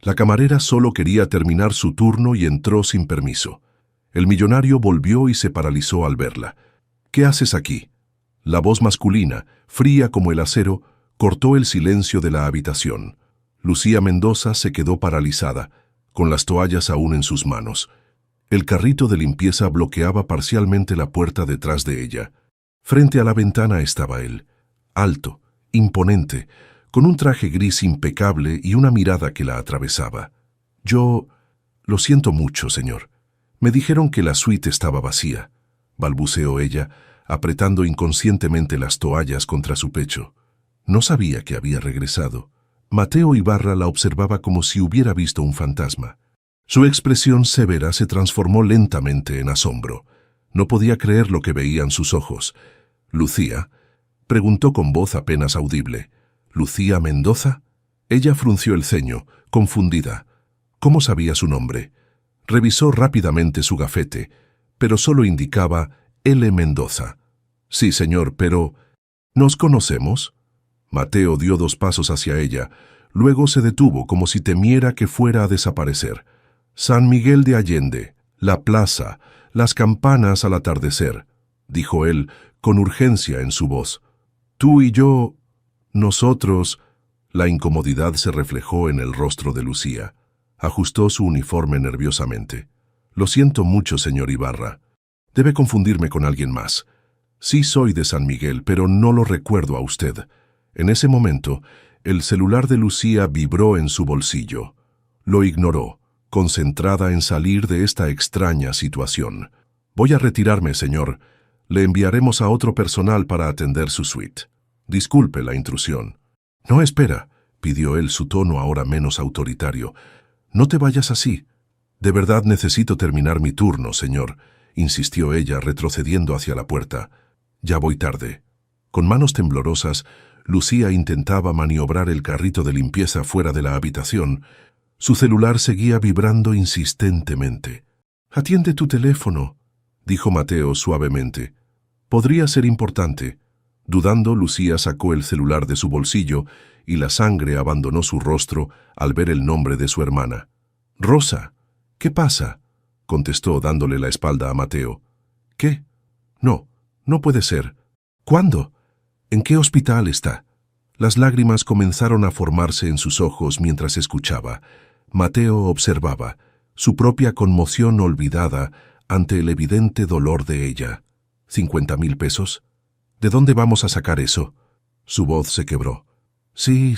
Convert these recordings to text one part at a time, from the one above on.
La camarera solo quería terminar su turno y entró sin permiso. El millonario volvió y se paralizó al verla. «¿Qué haces aquí?». La voz masculina, fría como el acero, cortó el silencio de la habitación. Lucía Mendoza se quedó paralizada, con las toallas aún en sus manos. El carrito de limpieza bloqueaba parcialmente la puerta detrás de ella. Frente a la ventana estaba él, alto, imponente, con un traje gris impecable y una mirada que la atravesaba. «Yo... lo siento mucho, señor. Me dijeron que la suite estaba vacía», balbuceó ella, apretando inconscientemente las toallas contra su pecho. No sabía que había regresado. Mateo Ibarra la observaba como si hubiera visto un fantasma. Su expresión severa se transformó lentamente en asombro. No podía creer lo que veían sus ojos. «¿Lucía?», preguntó con voz apenas audible. «¿Lucía Mendoza?». Ella frunció el ceño, confundida. ¿Cómo sabía su nombre? Revisó rápidamente su gafete, pero solo indicaba L. Mendoza. «Sí, señor, pero... ¿nos conocemos?». Mateo dio 2 pasos hacia ella, luego se detuvo como si temiera que fuera a desaparecer. «San Miguel de Allende, la plaza, las campanas al atardecer», dijo él, con urgencia en su voz. «Tú y yo... nosotros...». La incomodidad se reflejó en el rostro de Lucía. Ajustó su uniforme nerviosamente. «Lo siento mucho, señor Ibarra. Debe confundirme con alguien más. Sí soy de San Miguel, pero no lo recuerdo a usted». En ese momento, el celular de Lucía vibró en su bolsillo. Lo ignoró, concentrada en salir de esta extraña situación. «Voy a retirarme, señor. Le enviaremos a otro personal para atender su suite. Disculpe la intrusión». «No, espera», pidió él, su tono ahora menos autoritario. «No te vayas así». «De verdad necesito terminar mi turno, señor», insistió ella, retrocediendo hacia la puerta. «Ya voy tarde». Con manos temblorosas, Lucía intentaba maniobrar el carrito de limpieza fuera de la habitación. Su celular seguía vibrando insistentemente. «Atiende tu teléfono», dijo Mateo suavemente. «Podría ser importante». Dudando, Lucía sacó el celular de su bolsillo y la sangre abandonó su rostro al ver el nombre de su hermana. «Rosa, ¿qué pasa?», contestó dándole la espalda a Mateo. «¿Qué? No, no puede ser. ¿Cuándo? ¿En qué hospital está?». Las lágrimas comenzaron a formarse en sus ojos mientras escuchaba. Mateo observaba, su propia conmoción olvidada ante el evidente dolor de ella. «¿50,000 pesos? ¿De dónde vamos a sacar eso?». Su voz se quebró. «Sí,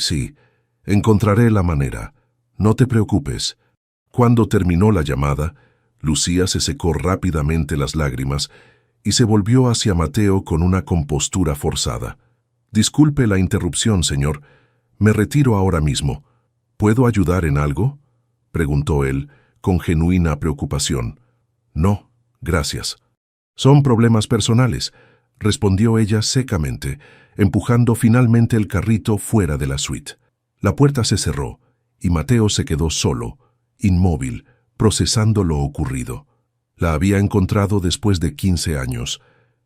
encontraré la manera. No te preocupes». Cuando terminó la llamada, Lucía se secó rápidamente las lágrimas y se volvió hacia Mateo con una compostura forzada. «Disculpe la interrupción, señor. Me retiro ahora mismo. ¿Puedo ayudar en algo?», preguntó él, con genuina preocupación. «No, gracias». «Son problemas personales», respondió ella secamente, empujando finalmente el carrito fuera de la suite. La puerta se cerró y Mateo se quedó solo, inmóvil, procesando lo ocurrido. La había encontrado después de 15 años,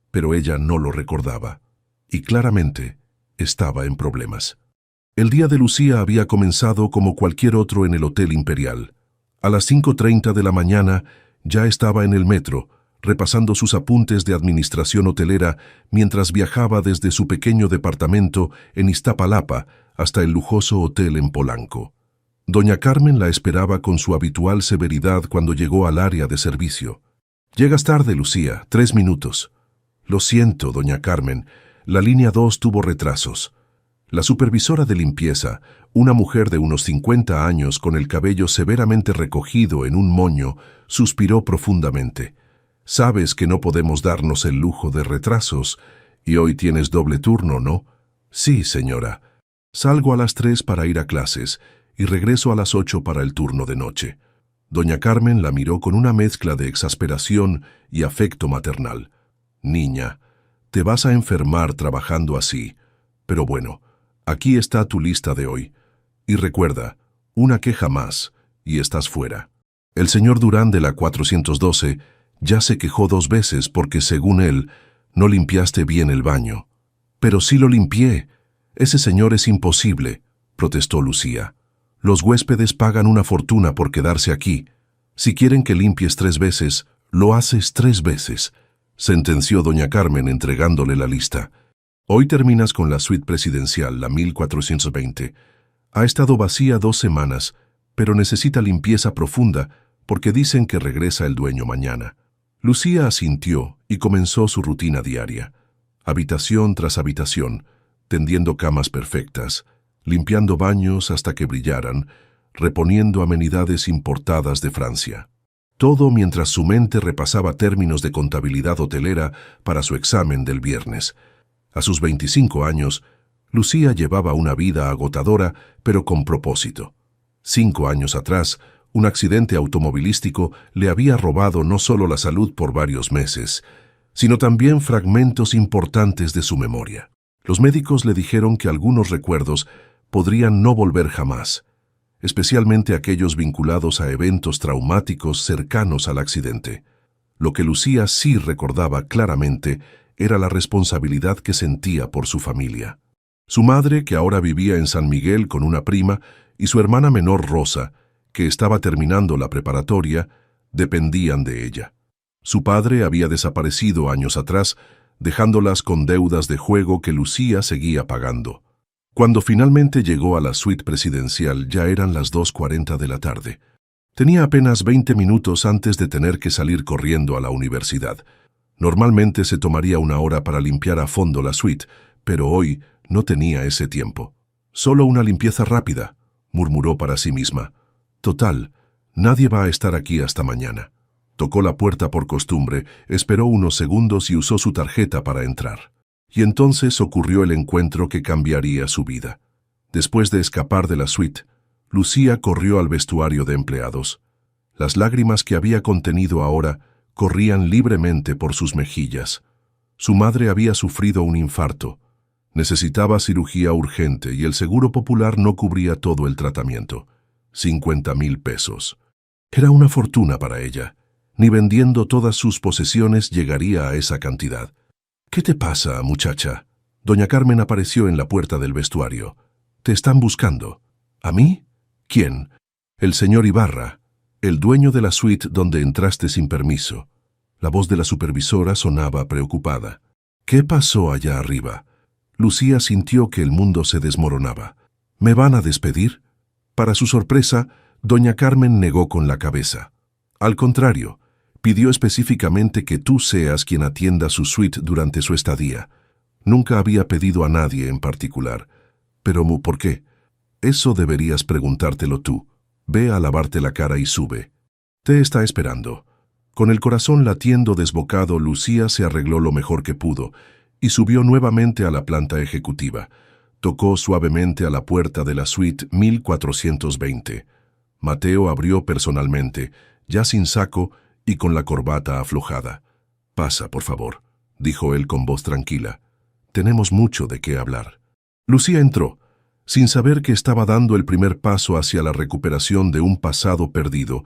pero ella no lo recordaba. Y claramente estaba en problemas. El día de Lucía había comenzado como cualquier otro en el Hotel Imperial. A las 5:30 de la mañana ya estaba en el metro, repasando sus apuntes de administración hotelera mientras viajaba desde su pequeño departamento en Iztapalapa hasta el lujoso hotel en Polanco. Doña Carmen la esperaba con su habitual severidad cuando llegó al área de servicio. «Llegas tarde, Lucía, 3 minutos». «Lo siento, doña Carmen, la línea 2 tuvo retrasos». La supervisora de limpieza, una mujer de unos 50 años con el cabello severamente recogido en un moño, suspiró profundamente. «Sabes que no podemos darnos el lujo de retrasos, y hoy tienes doble turno, ¿no?». «Sí, señora. Salgo a las 3 para ir a clases y regreso a las 8 para el turno de noche». Doña Carmen la miró con una mezcla de exasperación y afecto maternal. «Niña, te vas a enfermar trabajando así. Pero bueno, aquí está tu lista de hoy. Y recuerda, una queja más y estás fuera». El señor Durán de la 412 ya se quejó 2 veces porque, según él, no limpiaste bien el baño. «Pero sí lo limpié. Ese señor es imposible», protestó Lucía. Los huéspedes pagan una fortuna por quedarse aquí. Si quieren que limpies 3 veces, lo haces 3 veces, sentenció doña Carmen entregándole la lista. Hoy terminas con la suite presidencial, la 1420. Ha estado vacía 2 semanas, pero necesita limpieza profunda porque dicen que regresa el dueño mañana. Lucía asintió y comenzó su rutina diaria. Habitación tras habitación, tendiendo camas perfectas, limpiando baños hasta que brillaran, reponiendo amenidades importadas de Francia. Todo mientras su mente repasaba términos de contabilidad hotelera para su examen del viernes. A sus 25 años, Lucía llevaba una vida agotadora, pero con propósito. 5 años atrás, un accidente automovilístico le había robado no solo la salud por varios meses, sino también fragmentos importantes de su memoria. Los médicos le dijeron que algunos recuerdos podrían no volver jamás, especialmente aquellos vinculados a eventos traumáticos cercanos al accidente. Lo que Lucía sí recordaba claramente era la responsabilidad que sentía por su familia. Su madre, que ahora vivía en San Miguel con una prima, y su hermana menor Rosa, que estaba terminando la preparatoria, dependían de ella. Su padre había desaparecido años atrás, dejándolas con deudas de juego que Lucía seguía pagando. Cuando finalmente llegó a la suite presidencial ya eran las 2:40 de la tarde. Tenía apenas 20 minutos antes de tener que salir corriendo a la universidad. Normalmente se tomaría 1 hora para limpiar a fondo la suite, pero hoy no tenía ese tiempo. Solo una limpieza rápida, murmuró para sí misma. Total, nadie va a estar aquí hasta mañana. Tocó la puerta por costumbre, esperó unos segundos y usó su tarjeta para entrar. Y entonces ocurrió el encuentro que cambiaría su vida. Después de escapar de la suite, Lucía corrió al vestuario de empleados. Las lágrimas que había contenido ahora corrían libremente por sus mejillas. Su madre había sufrido un infarto. Necesitaba cirugía urgente y el Seguro Popular no cubría todo el tratamiento. 50,000 pesos. Era una fortuna para ella. Ni vendiendo todas sus posesiones llegaría a esa cantidad. «¿Qué te pasa, muchacha?» Doña Carmen apareció en la puerta del vestuario. «Te están buscando». «¿A mí? ¿Quién?» «El señor Ibarra, el dueño de la suite donde entraste sin permiso». La voz de la supervisora sonaba preocupada. «¿Qué pasó allá arriba?» Lucía sintió que el mundo se desmoronaba. «¿Me van a despedir?» Para su sorpresa, doña Carmen negó con la cabeza. Al contrario, pidió específicamente que tú seas quien atienda su suite durante su estadía. Nunca había pedido a nadie en particular. Pero, ¿por qué? Eso deberías preguntártelo tú. Ve a lavarte la cara y sube. Te está esperando. Con el corazón latiendo desbocado, Lucía se arregló lo mejor que pudo y subió nuevamente a la planta ejecutiva. Tocó suavemente a la puerta de la suite 1420. Mateo abrió personalmente, ya sin saco y con la corbata aflojada. «Pasa, por favor», dijo él con voz tranquila. «Tenemos mucho de qué hablar». Lucía entró, sin saber que estaba dando el primer paso hacia la recuperación de un pasado perdido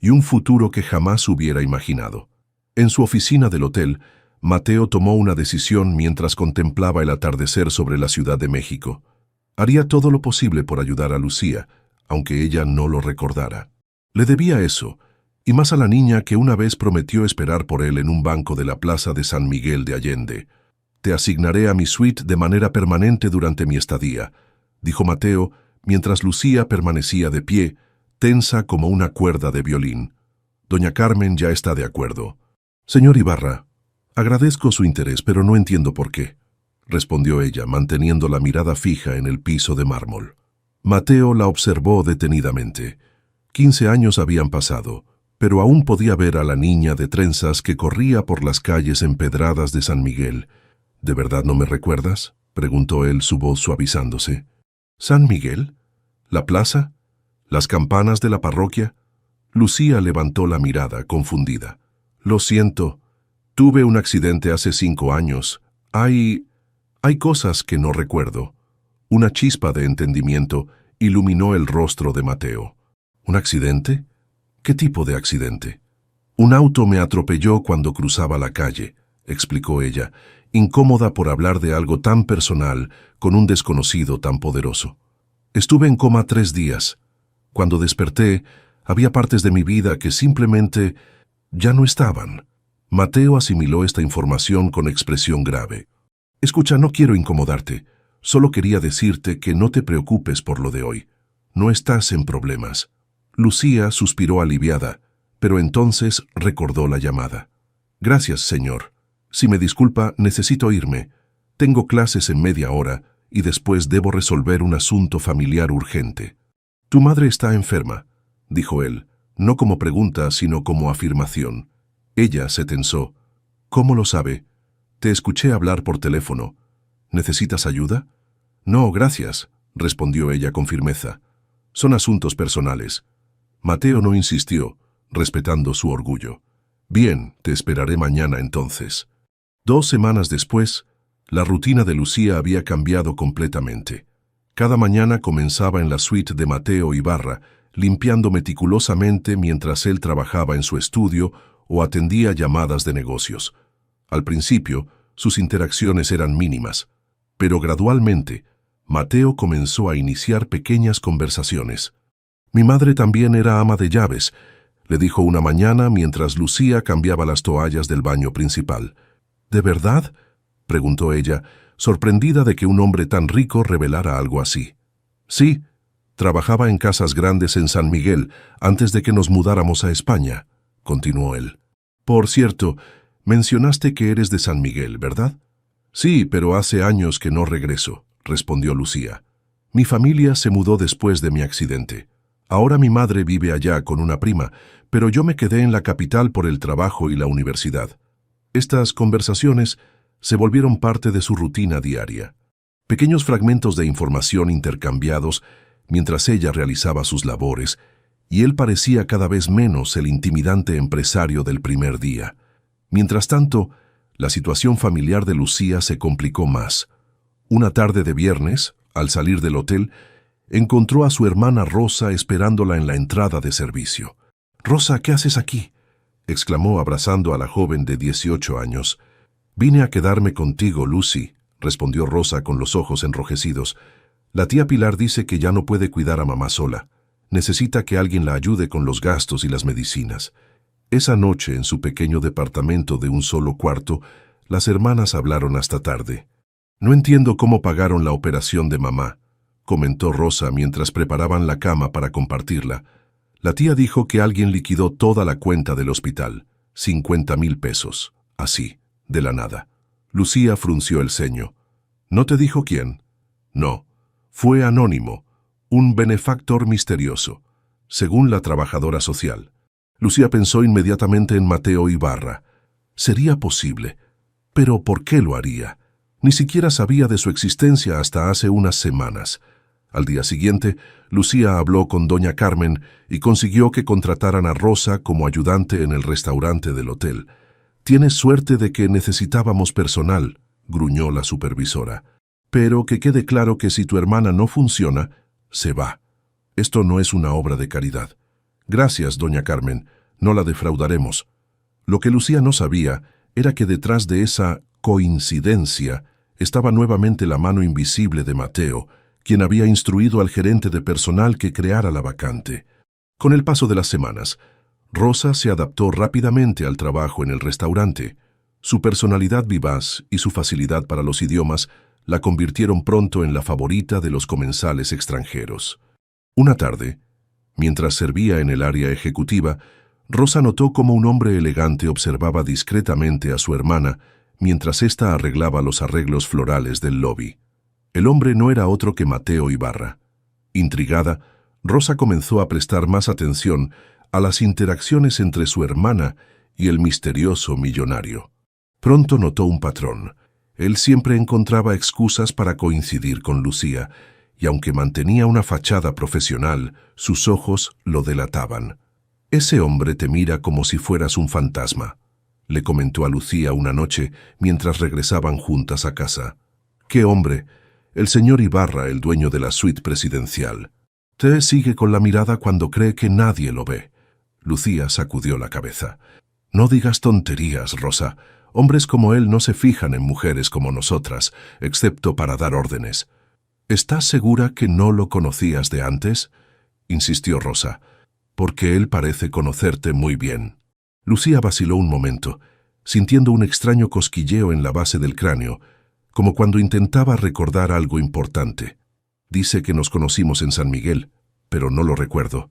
y un futuro que jamás hubiera imaginado. En su oficina del hotel, Mateo tomó una decisión mientras contemplaba el atardecer sobre la Ciudad de México. Haría todo lo posible por ayudar a Lucía, aunque ella no lo recordara. Le debía eso, y más a la niña que una vez prometió esperar por él en un banco de la plaza de San Miguel de Allende. «Te asignaré a mi suite de manera permanente durante mi estadía», dijo Mateo, mientras Lucía permanecía de pie, tensa como una cuerda de violín. «Doña Carmen ya está de acuerdo». «Señor Ibarra, agradezco su interés, pero no entiendo por qué», respondió ella, manteniendo la mirada fija en el piso de mármol. Mateo la observó detenidamente. 15 años habían pasado, pero aún podía ver a la niña de trenzas que corría por las calles empedradas de San Miguel. «¿De verdad no me recuerdas?», preguntó él, su voz suavizándose. «¿San Miguel? ¿La plaza? ¿Las campanas de la parroquia?» Lucía levantó la mirada, confundida. «Lo siento. Tuve un accidente hace 5 años. Hay cosas que no recuerdo». Una chispa de entendimiento iluminó el rostro de Mateo. «¿Un accidente? ¿Qué tipo de accidente?» «Un auto me atropelló cuando cruzaba la calle», explicó ella, incómoda por hablar de algo tan personal con un desconocido tan poderoso. «Estuve en coma 3 días. Cuando desperté, había partes de mi vida que simplemente ya no estaban. Mateo asimiló esta información con expresión grave. Escucha, no quiero incomodarte. Solo quería decirte que no te preocupes por lo de hoy. No estás en problemas. Lucía suspiró aliviada, pero entonces recordó la llamada. Gracias, señor. Si me disculpa, necesito irme. Tengo clases en media hora y después debo resolver un asunto familiar urgente. Tu madre está enferma, dijo él, no como pregunta, sino como afirmación. Ella se tensó. ¿Cómo lo sabe? Te escuché hablar por teléfono. ¿Necesitas ayuda? No, gracias, respondió ella con firmeza. Son asuntos personales. Mateo no insistió, respetando su orgullo. Bien, te esperaré mañana entonces. 2 semanas después, la rutina de Lucía había cambiado completamente. Cada mañana comenzaba en la suite de Mateo Ibarra, limpiando meticulosamente mientras él trabajaba en su estudio o atendía llamadas de negocios. Al principio, sus interacciones eran mínimas, pero gradualmente, Mateo comenzó a iniciar pequeñas conversaciones. Mi madre también era ama de llaves, le dijo una mañana mientras Lucía cambiaba las toallas del baño principal. ¿De verdad?, preguntó ella, sorprendida de que un hombre tan rico revelara algo así. Sí, trabajaba en casas grandes en San Miguel antes de que nos mudáramos a España, continuó él. Por cierto, mencionaste que eres de San Miguel, ¿verdad? Sí, pero hace años que no regreso, respondió Lucía. Mi familia se mudó después de mi accidente. Ahora mi madre vive allá con una prima, pero yo me quedé en la capital por el trabajo y la universidad. Estas conversaciones se volvieron parte de su rutina diaria. Pequeños fragmentos de información intercambiados mientras ella realizaba sus labores, y él parecía cada vez menos el intimidante empresario del primer día. Mientras tanto, la situación familiar de Lucía se complicó más. Una tarde de viernes, al salir del hotel, encontró a su hermana Rosa esperándola en la entrada de servicio. «Rosa, ¿qué haces aquí?», exclamó abrazando a la joven de 18 años. «Vine a quedarme contigo, Lucy», respondió Rosa con los ojos enrojecidos. «La tía Pilar dice que ya no puede cuidar a mamá sola. Necesita que alguien la ayude con los gastos y las medicinas». Esa noche, en su pequeño departamento de un solo cuarto, las hermanas hablaron hasta tarde. «No entiendo cómo pagaron la operación de mamá», comentó Rosa mientras preparaban la cama para compartirla. La tía dijo que alguien liquidó toda la cuenta del hospital, 50,000 pesos, así, de la nada. Lucía frunció el ceño. ¿No te dijo quién? No, fue anónimo, un benefactor misterioso, según la trabajadora social. Lucía pensó inmediatamente en Mateo Ibarra. Sería posible, pero ¿por qué lo haría? Ni siquiera sabía de su existencia hasta hace unas semanas. Al día siguiente, Lucía habló con doña Carmen y consiguió que contrataran a Rosa como ayudante en el restaurante del hotel. «Tienes suerte de que necesitábamos personal», gruñó la supervisora. «Pero que quede claro que si tu hermana no funciona, se va. Esto no es una obra de caridad». «Gracias, doña Carmen, no la defraudaremos». Lo que Lucía no sabía era que detrás de esa coincidencia estaba nuevamente la mano invisible de Mateo, quien había instruido al gerente de personal que creara la vacante. Con el paso de las semanas, Rosa se adaptó rápidamente al trabajo en el restaurante. Su personalidad vivaz y su facilidad para los idiomas la convirtieron pronto en la favorita de los comensales extranjeros. Una tarde, mientras servía en el área ejecutiva, Rosa notó cómo un hombre elegante observaba discretamente a su hermana mientras ésta arreglaba los arreglos florales del lobby. El hombre no era otro que Mateo Ibarra. Intrigada, Rosa comenzó a prestar más atención a las interacciones entre su hermana y el misterioso millonario. Pronto notó un patrón. Él siempre encontraba excusas para coincidir con Lucía, y aunque mantenía una fachada profesional, sus ojos lo delataban. «Ese hombre te mira como si fueras un fantasma», le comentó a Lucía una noche mientras regresaban juntas a casa. «¿Qué hombre?» «El señor Ibarra, el dueño de la suite presidencial. Te sigue con la mirada cuando cree que nadie lo ve». Lucía sacudió la cabeza. «No digas tonterías, Rosa. Hombres como él no se fijan en mujeres como nosotras, excepto para dar órdenes». «¿Estás segura que no lo conocías de antes?» insistió Rosa, porque él parece conocerte muy bien. Lucía vaciló un momento, sintiendo un extraño cosquilleo en la base del cráneo, como cuando intentaba recordar algo importante. Dice que nos conocimos en San Miguel, pero no lo recuerdo.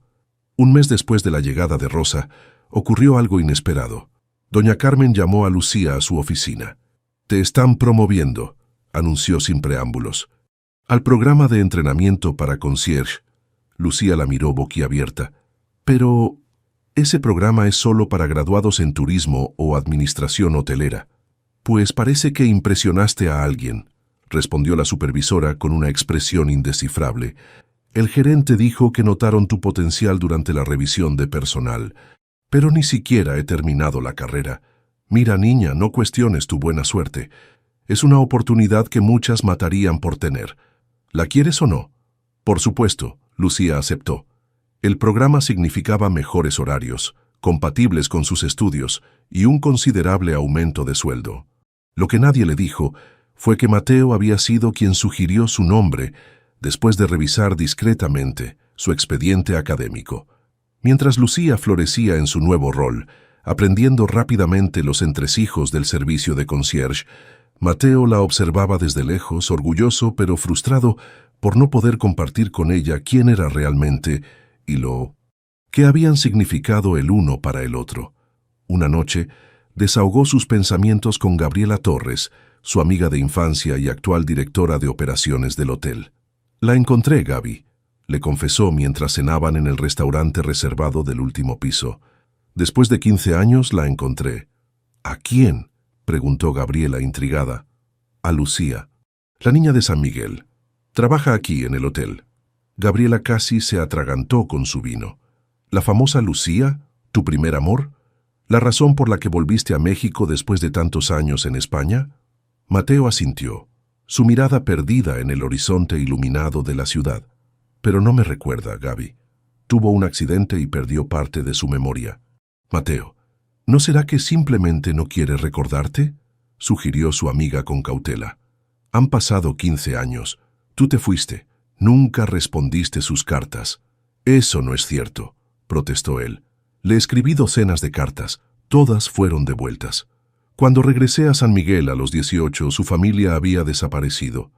Un mes después de la llegada de Rosa, ocurrió algo inesperado. Doña Carmen llamó a Lucía a su oficina. «Te están promoviendo», anunció sin preámbulos, «al programa de entrenamiento para concierge». Lucía la miró boquiabierta. «Pero ese programa es solo para graduados en turismo o administración hotelera». «Pues parece que impresionaste a alguien», respondió la supervisora con una expresión indescifrable. «El gerente dijo que notaron tu potencial durante la revisión de personal. Pero ni siquiera he terminado la carrera. Mira, niña, no cuestiones tu buena suerte. Es una oportunidad que muchas matarían por tener. ¿La quieres o no?» Por supuesto, Lucía aceptó. El programa significaba mejores horarios, compatibles con sus estudios, y un considerable aumento de sueldo. Lo que nadie le dijo fue que Mateo había sido quien sugirió su nombre después de revisar discretamente su expediente académico. Mientras Lucía florecía en su nuevo rol, aprendiendo rápidamente los entresijos del servicio de concierge, Mateo la observaba desde lejos, orgulloso pero frustrado por no poder compartir con ella quién era realmente y lo que habían significado el uno para el otro. Una noche, desahogó sus pensamientos con Gabriela Torres, su amiga de infancia y actual directora de operaciones del hotel. «La encontré, Gaby», le confesó mientras cenaban en el restaurante reservado del último piso. «Después de 15 años la encontré». «¿A quién?», preguntó Gabriela intrigada. «A Lucía, la niña de San Miguel. Trabaja aquí en el hotel». Gabriela casi se atragantó con su vino. «¿La famosa Lucía, tu primer amor? ¿La razón por la que volviste a México después de tantos años en España?» Mateo asintió, su mirada perdida en el horizonte iluminado de la ciudad. «Pero no me recuerda, Gaby. Tuvo un accidente y perdió parte de su memoria». «Mateo, ¿no será que simplemente no quiere recordarte?», sugirió su amiga con cautela. «Han pasado 15 años. Tú te fuiste. Nunca respondiste sus cartas». «Eso no es cierto», protestó él. «Le escribí docenas de cartas. Todas fueron devueltas. Cuando regresé a San Miguel a los 18, su familia había desaparecido.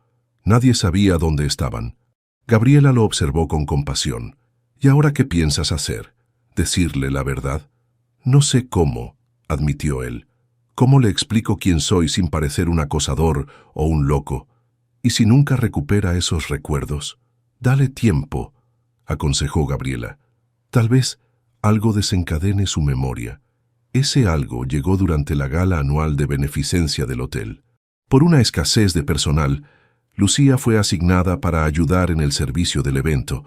Nadie sabía dónde estaban». Gabriela lo observó con compasión. «¿Y ahora qué piensas hacer? ¿Decirle la verdad?» «No sé cómo», admitió él. «¿Cómo le explico quién soy sin parecer un acosador o un loco? ¿Y si nunca recupera esos recuerdos?» «Dale tiempo», aconsejó Gabriela. «Tal vez algo desencadene su memoria». Ese algo llegó durante la gala anual de beneficencia del hotel. Por una escasez de personal, Lucía fue asignada para ayudar en el servicio del evento,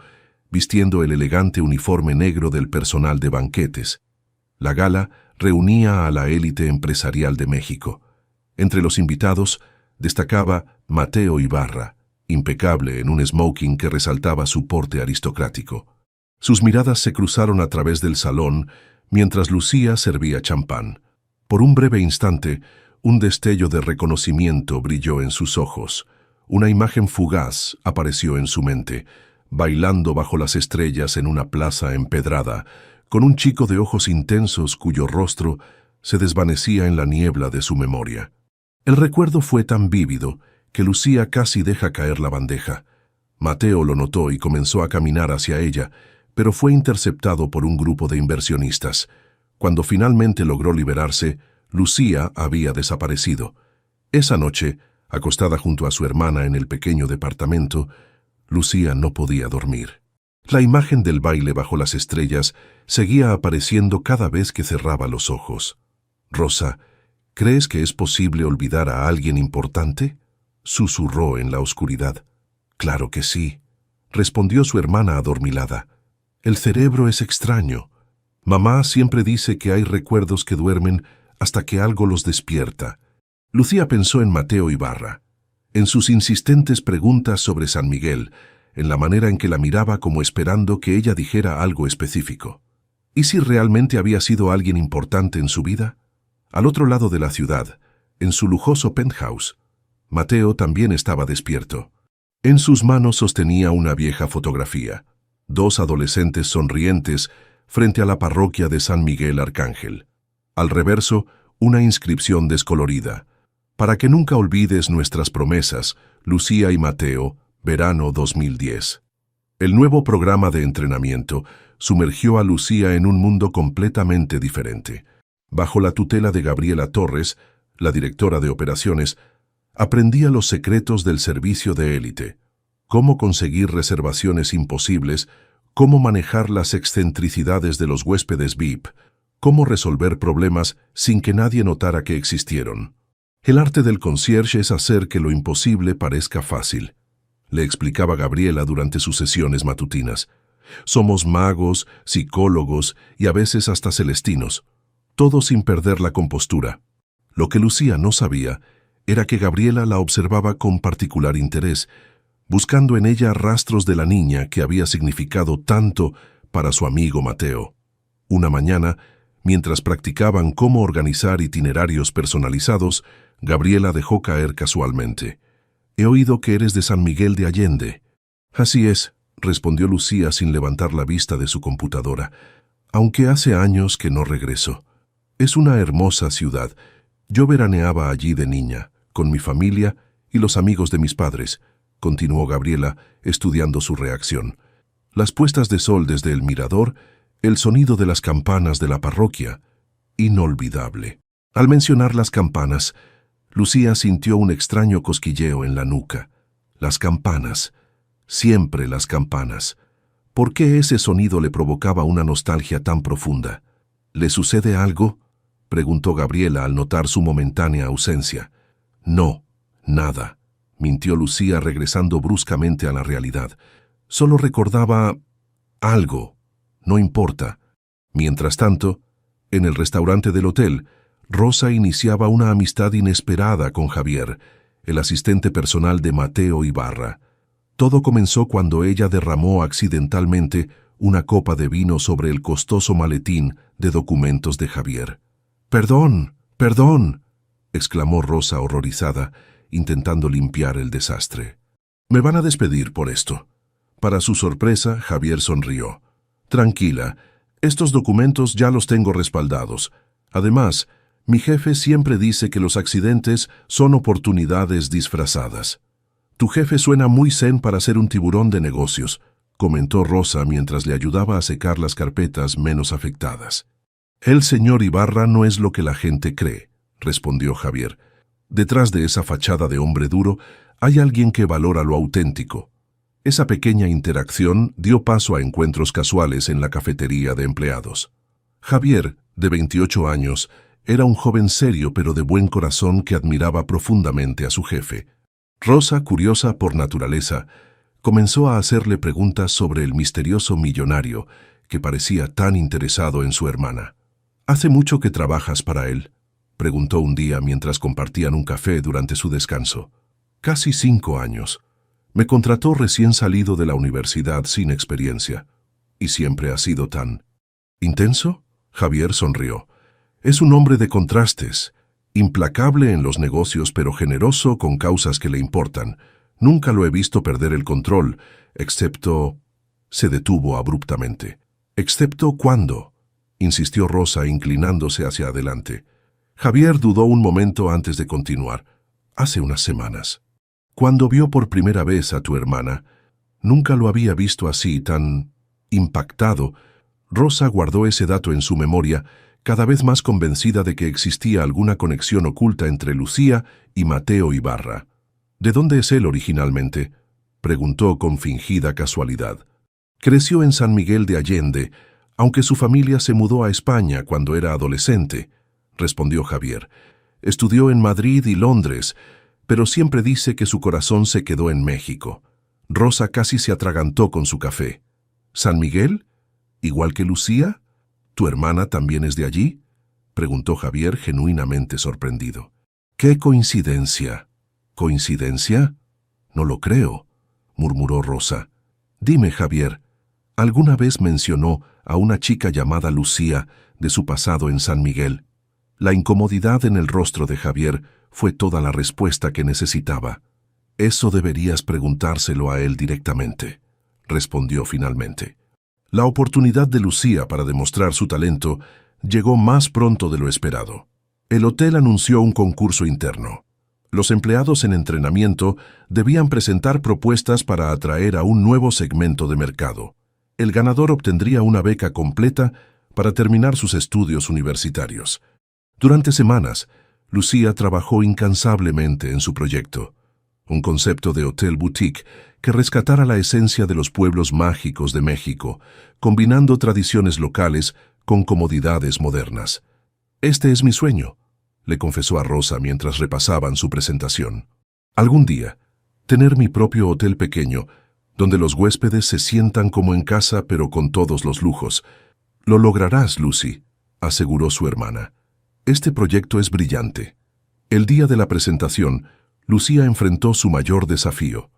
vistiendo el elegante uniforme negro del personal de banquetes. La gala reunía a la élite empresarial de México. Entre los invitados destacaba Mateo Ibarra, impecable en un smoking que resaltaba su porte aristocrático. Sus miradas se cruzaron a través del salón mientras Lucía servía champán. Por un breve instante, un destello de reconocimiento brilló en sus ojos. Una imagen fugaz apareció en su mente, bailando bajo las estrellas en una plaza empedrada, con un chico de ojos intensos cuyo rostro se desvanecía en la niebla de su memoria. El recuerdo fue tan vívido que Lucía casi deja caer la bandeja. Mateo lo notó y comenzó a caminar hacia ella, pero fue interceptado por un grupo de inversionistas. Cuando finalmente logró liberarse, Lucía había desaparecido. Esa noche, acostada junto a su hermana en el pequeño departamento, Lucía no podía dormir. La imagen del baile bajo las estrellas seguía apareciendo cada vez que cerraba los ojos. «Rosa, ¿crees que es posible olvidar a alguien importante?», susurró en la oscuridad. «Claro que sí», respondió su hermana adormilada. «El cerebro es extraño. Mamá siempre dice que hay recuerdos que duermen hasta que algo los despierta». Lucía pensó en Mateo Ibarra, en sus insistentes preguntas sobre San Miguel, en la manera en que la miraba como esperando que ella dijera algo específico. ¿Y si realmente había sido alguien importante en su vida? Al otro lado de la ciudad, en su lujoso penthouse, Mateo también estaba despierto. En sus manos sostenía una vieja fotografía. 2 adolescentes sonrientes frente a la parroquia de San Miguel Arcángel. Al reverso, una inscripción descolorida. Para que nunca olvides nuestras promesas, Lucía y Mateo, verano 2010. El nuevo programa de entrenamiento sumergió a Lucía en un mundo completamente diferente. Bajo la tutela de Gabriela Torres, la directora de operaciones, aprendía los secretos del servicio de élite, cómo conseguir reservaciones imposibles, cómo manejar las excentricidades de los huéspedes VIP, cómo resolver problemas sin que nadie notara que existieron. El arte del concierge es hacer que lo imposible parezca fácil, le explicaba Gabriela durante sus sesiones matutinas. Somos magos, psicólogos y a veces hasta celestinos, todo sin perder la compostura. Lo que Lucía no sabía era que Gabriela la observaba con particular interés, buscando en ella rastros de la niña que había significado tanto para su amigo Mateo. Una mañana, mientras practicaban cómo organizar itinerarios personalizados, Gabriela dejó caer casualmente: «He oído que eres de San Miguel de Allende». «Así es», respondió Lucía sin levantar la vista de su computadora, «aunque hace años que no regreso. Es una hermosa ciudad. Yo veraneaba allí de niña, con mi familia y los amigos de mis padres», continuó Gabriela, estudiando su reacción. Las puestas de sol desde el mirador, el sonido de las campanas de la parroquia, inolvidable. Al mencionar las campanas, Lucía sintió un extraño cosquilleo en la nuca. Las campanas, siempre las campanas. ¿Por qué ese sonido le provocaba una nostalgia tan profunda? ¿Le sucede algo?, preguntó Gabriela al notar su momentánea ausencia. «No, nada», mintió Lucía, regresando bruscamente a la realidad. «Solo recordaba algo. No importa». Mientras tanto, en el restaurante del hotel, Rosa iniciaba una amistad inesperada con Javier, el asistente personal de Mateo Ibarra. Todo comenzó cuando ella derramó accidentalmente una copa de vino sobre el costoso maletín de documentos de Javier. «Perdón, perdón», exclamó Rosa horrorizada, intentando limpiar el desastre. «Me van a despedir por esto». Para su sorpresa, Javier sonrió. «Tranquila, estos documentos ya los tengo respaldados. Además, mi jefe siempre dice que los accidentes son oportunidades disfrazadas». «Tu jefe suena muy zen para ser un tiburón de negocios», comentó Rosa mientras le ayudaba a secar las carpetas menos afectadas. «El señor Ibarra no es lo que la gente cree», respondió Javier. «Detrás de esa fachada de hombre duro hay alguien que valora lo auténtico». Esa pequeña interacción dio paso a encuentros casuales en la cafetería de empleados. Javier, de 28 años, era un joven serio pero de buen corazón que admiraba profundamente a su jefe. Rosa, curiosa por naturaleza, comenzó a hacerle preguntas sobre el misterioso millonario que parecía tan interesado en su hermana. «¿Hace mucho que trabajas para él?», preguntó un día mientras compartían un café durante su descanso. «Casi 5 años. Me contrató recién salido de la universidad sin experiencia. ¿Y siempre ha sido tan intenso?». Javier sonrió. «Es un hombre de contrastes, implacable en los negocios pero generoso con causas que le importan. Nunca lo he visto perder el control, excepto...». Se detuvo abruptamente. «¿Excepto cuándo?», insistió Rosa, inclinándose hacia adelante. Javier dudó un momento antes de continuar. «Hace unas semanas. Cuando vio por primera vez a tu hermana, nunca lo había visto así, tan impactado». Rosa guardó ese dato en su memoria, cada vez más convencida de que existía alguna conexión oculta entre Lucía y Mateo Ibarra. «¿De dónde es él originalmente?», preguntó con fingida casualidad. «Creció en San Miguel de Allende, aunque su familia se mudó a España cuando era adolescente», respondió Javier. «Estudió en Madrid y Londres, pero siempre dice que su corazón se quedó en México». Rosa casi se atragantó con su café. «¿San Miguel? ¿Igual que Lucía? ¿Tu hermana también es de allí?», preguntó Javier, genuinamente sorprendido. «¡Qué coincidencia!». «¿Coincidencia? No lo creo», murmuró Rosa. «Dime, Javier, ¿alguna vez mencionó a una chica llamada Lucía de su pasado en San Miguel?». La incomodidad en el rostro de Javier fue toda la respuesta que necesitaba. «Eso deberías preguntárselo a él directamente». respondió finalmente. La oportunidad de Lucía para demostrar su talento llegó más pronto de lo esperado. El hotel anunció un concurso interno. Los empleados en entrenamiento debían presentar propuestas para atraer a un nuevo segmento de mercado. El ganador obtendría una beca completa para terminar sus estudios universitarios. Durante semanas, Lucía trabajó incansablemente en su proyecto, un concepto de hotel boutique que rescatara la esencia de los pueblos mágicos de México, combinando tradiciones locales con comodidades modernas. «Este es mi sueño», le confesó a Rosa mientras repasaban su presentación. «Algún día, tener mi propio hotel pequeño, donde los huéspedes se sientan como en casa pero con todos los lujos. Lo lograrás, Lucy», aseguró su hermana. «Este proyecto es brillante». El día de la presentación, Lucía enfrentó su mayor desafío: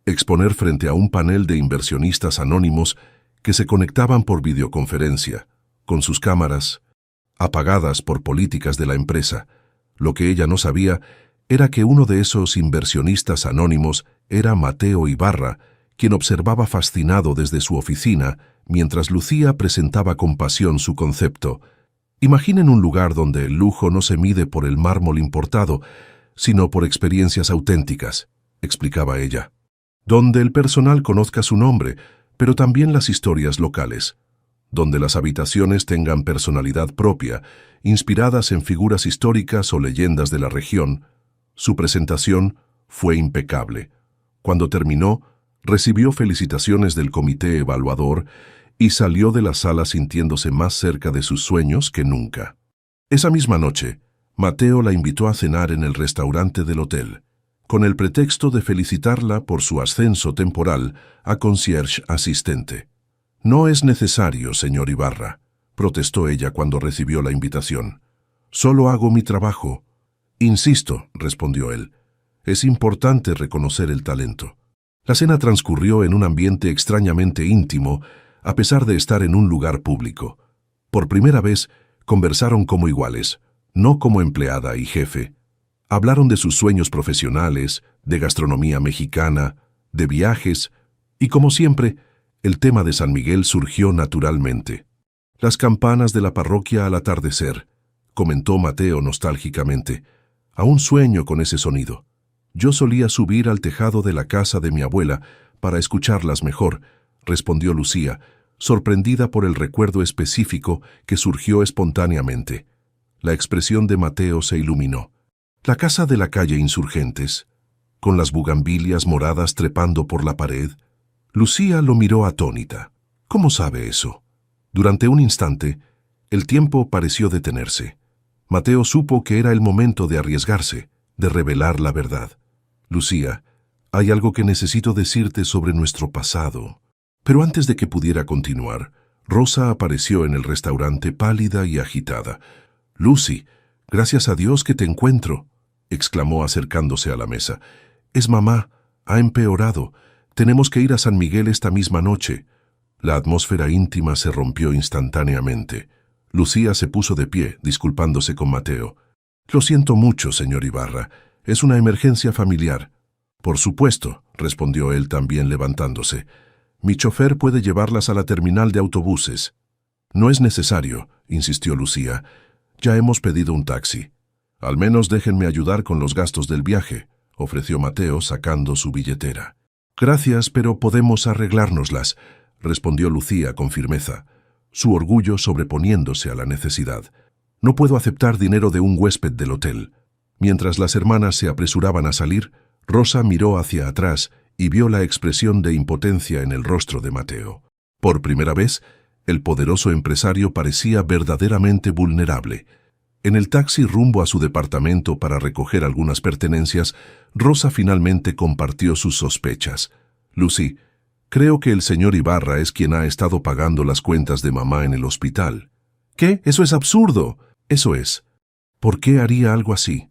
exponer frente a un panel de inversionistas anónimos que se conectaban por videoconferencia, con sus cámaras apagadas por políticas de la empresa. Lo que ella no sabía era que uno de esos inversionistas anónimos era Mateo Ibarra, quien observaba fascinado desde su oficina mientras Lucía presentaba con pasión su concepto. «Imaginen un lugar donde el lujo no se mide por el mármol importado, sino por experiencias auténticas», explicaba ella. «Donde el personal conozca su nombre, pero también las historias locales. Donde las habitaciones tengan personalidad propia, inspiradas en figuras históricas o leyendas de la región». Su presentación fue impecable. Cuando terminó, recibió felicitaciones del comité evaluador y salió de la sala sintiéndose más cerca de sus sueños que nunca. Esa misma noche, Mateo la invitó a cenar en el restaurante del hotel, con el pretexto de felicitarla por su ascenso temporal a concierge asistente. «No es necesario, señor Ibarra», protestó ella cuando recibió la invitación. «Solo hago mi trabajo». «Insisto», respondió él, «es importante reconocer el talento». La cena transcurrió en un ambiente extrañamente íntimo, a pesar de estar en un lugar público. Por primera vez, conversaron como iguales, no como empleada y jefe. Hablaron de sus sueños profesionales, de gastronomía mexicana, de viajes, y como siempre, el tema de San Miguel surgió naturalmente. «Las campanas de la parroquia al atardecer», comentó Mateo nostálgicamente. «Aún sueño con ese sonido. Yo solía subir al tejado de la casa de mi abuela para escucharlas mejor», respondió Lucía, sorprendida por el recuerdo específico que surgió espontáneamente. La expresión de Mateo se iluminó. «La casa de la calle Insurgentes, con las bugambilias moradas trepando por la pared». Lucía lo miró atónita. «¿Cómo sabe eso?». Durante un instante, el tiempo pareció detenerse. Mateo supo que era el momento de arriesgarse, de revelar la verdad. «Lucía, hay algo que necesito decirte sobre nuestro pasado». Pero antes de que pudiera continuar, Rosa apareció en el restaurante pálida y agitada. «Lucy, gracias a Dios que te encuentro», exclamó acercándose a la mesa. «Es mamá, ha empeorado. Tenemos que ir a San Miguel esta misma noche». La atmósfera íntima se rompió instantáneamente. Lucía se puso de pie, disculpándose con Mateo. «Lo siento mucho, señor Ibarra. Es una emergencia familiar». «Por supuesto», respondió él también levantándose. «Mi chofer puede llevarlas a la terminal de autobuses». «No es necesario», insistió Lucía. «Ya hemos pedido un taxi». «Al menos déjenme ayudar con los gastos del viaje», ofreció Mateo sacando su billetera. «Gracias, pero podemos arreglárnoslas», respondió Lucía con firmeza, su orgullo sobreponiéndose a la necesidad. «No puedo aceptar dinero de un huésped del hotel». Mientras las hermanas se apresuraban a salir, Rosa miró hacia atrás y vio la expresión de impotencia en el rostro de Mateo. Por primera vez, el poderoso empresario parecía verdaderamente vulnerable. En el taxi rumbo a su departamento para recoger algunas pertenencias, Rosa finalmente compartió sus sospechas. «Lucy, creo que el señor Ibarra es quien ha estado pagando las cuentas de mamá en el hospital». «¿Qué? Eso es absurdo». «Eso es». «¿Por qué haría algo así?»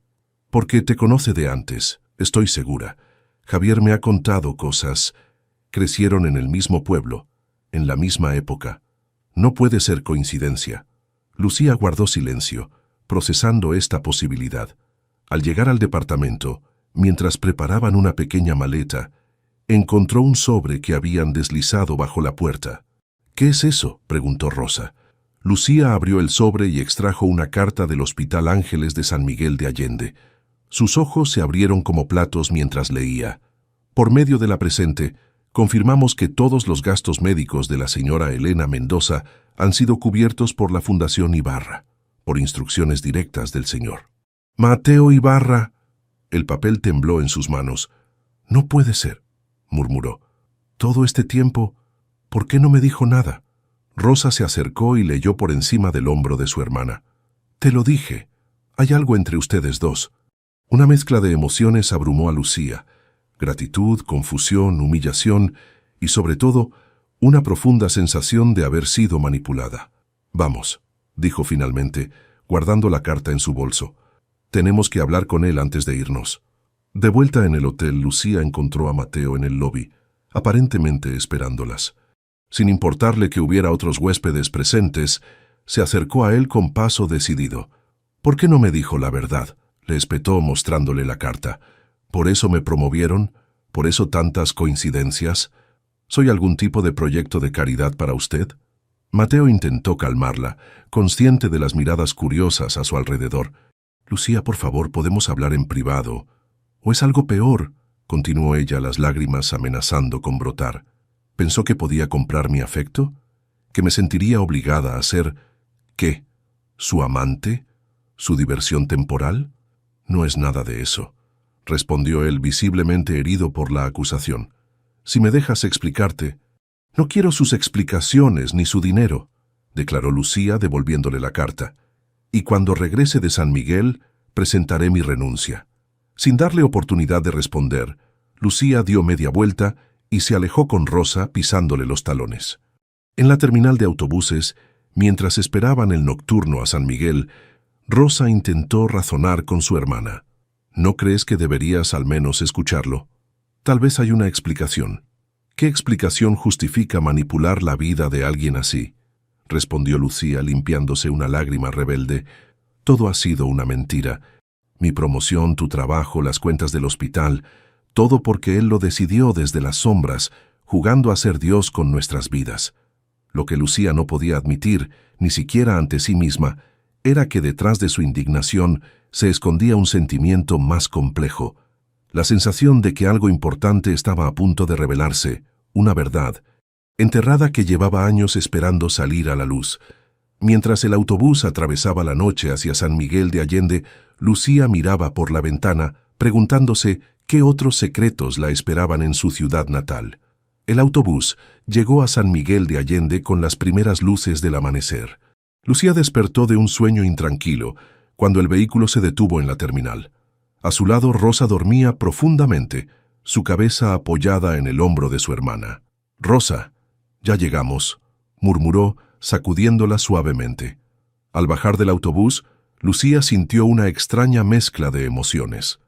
«Porque te conoce de antes, estoy segura. Javier me ha contado cosas. Crecieron en el mismo pueblo, en la misma época. No puede ser coincidencia». Lucía guardó silencio, procesando esta posibilidad. Al llegar al departamento, mientras preparaban una pequeña maleta, encontró un sobre que habían deslizado bajo la puerta. «¿Qué es eso?», preguntó Rosa. Lucía abrió el sobre y extrajo una carta del Hospital Ángeles de San Miguel de Allende. Sus ojos se abrieron como platos mientras leía. «Por medio de la presente, confirmamos que todos los gastos médicos de la señora Elena Mendoza han sido cubiertos por la Fundación Ibarra, por instrucciones directas del señor». «Mateo Ibarra». El papel tembló en sus manos. «No puede ser», murmuró. «Todo este tiempo, ¿por qué no me dijo nada?». Rosa se acercó y leyó por encima del hombro de su hermana. «Te lo dije. Hay algo entre ustedes dos». Una mezcla de emociones abrumó a Lucía. Gratitud, confusión, humillación y, sobre todo, una profunda sensación de haber sido manipulada. «Vamos», dijo finalmente, guardando la carta en su bolso. «Tenemos que hablar con él antes de irnos». De vuelta en el hotel, Lucía encontró a Mateo en el lobby, aparentemente esperándolas. Sin importarle que hubiera otros huéspedes presentes, se acercó a él con paso decidido. «¿Por qué no me dijo la verdad?», le espetó mostrándole la carta. «¿Por eso me promovieron? ¿Por eso tantas coincidencias? ¿Soy algún tipo de proyecto de caridad para usted?». Mateo intentó calmarla, consciente de las miradas curiosas a su alrededor. «Lucía, por favor, ¿podemos hablar en privado? ¿O es algo peor?», continuó ella, las lágrimas amenazando con brotar. «¿Pensó que podía comprar mi afecto? ¿Que me sentiría obligada a ser, qué, su amante? ¿Su diversión temporal? No es nada de eso», respondió él, visiblemente herido por la acusación. «Si me dejas explicarte». «No quiero sus explicaciones ni su dinero», declaró Lucía, devolviéndole la carta. «Y cuando regrese de San Miguel, presentaré mi renuncia». Sin darle oportunidad de responder, Lucía dio media vuelta y se alejó con Rosa, pisándole los talones. En la terminal de autobuses, mientras esperaban el nocturno a San Miguel, Rosa intentó razonar con su hermana. «¿No crees que deberías al menos escucharlo? Tal vez hay una explicación». «¿Qué explicación justifica manipular la vida de alguien así?», respondió Lucía, limpiándose una lágrima rebelde. «Todo ha sido una mentira. Mi promoción, tu trabajo, las cuentas del hospital, todo porque él lo decidió desde las sombras, jugando a ser Dios con nuestras vidas». Lo que Lucía no podía admitir, ni siquiera ante sí misma, era que detrás de su indignación se escondía un sentimiento más complejo, la sensación de que algo importante estaba a punto de revelarse, una verdad, enterrada que llevaba años esperando salir a la luz. Mientras el autobús atravesaba la noche hacia San Miguel de Allende, Lucía miraba por la ventana, preguntándose qué otros secretos la esperaban en su ciudad natal. El autobús llegó a San Miguel de Allende con las primeras luces del amanecer. Lucía despertó de un sueño intranquilo cuando el vehículo se detuvo en la terminal. A su lado, Rosa dormía profundamente, su cabeza apoyada en el hombro de su hermana. «Rosa, ya llegamos», murmuró, sacudiéndola suavemente. Al bajar del autobús, Lucía sintió una extraña mezcla de emociones.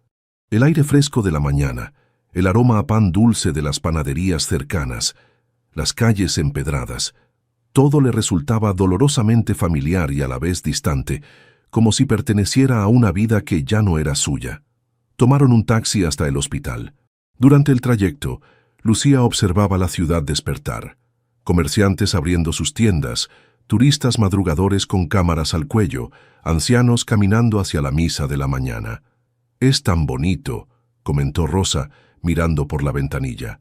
El aire fresco de la mañana, el aroma a pan dulce de las panaderías cercanas, las calles empedradas, todo le resultaba dolorosamente familiar y a la vez distante, como si perteneciera a una vida que ya no era suya. Tomaron un taxi hasta el hospital. Durante el trayecto, Lucía observaba la ciudad despertar. Comerciantes abriendo sus tiendas, turistas madrugadores con cámaras al cuello, ancianos caminando hacia la misa de la mañana. «Es tan bonito», comentó Rosa, mirando por la ventanilla.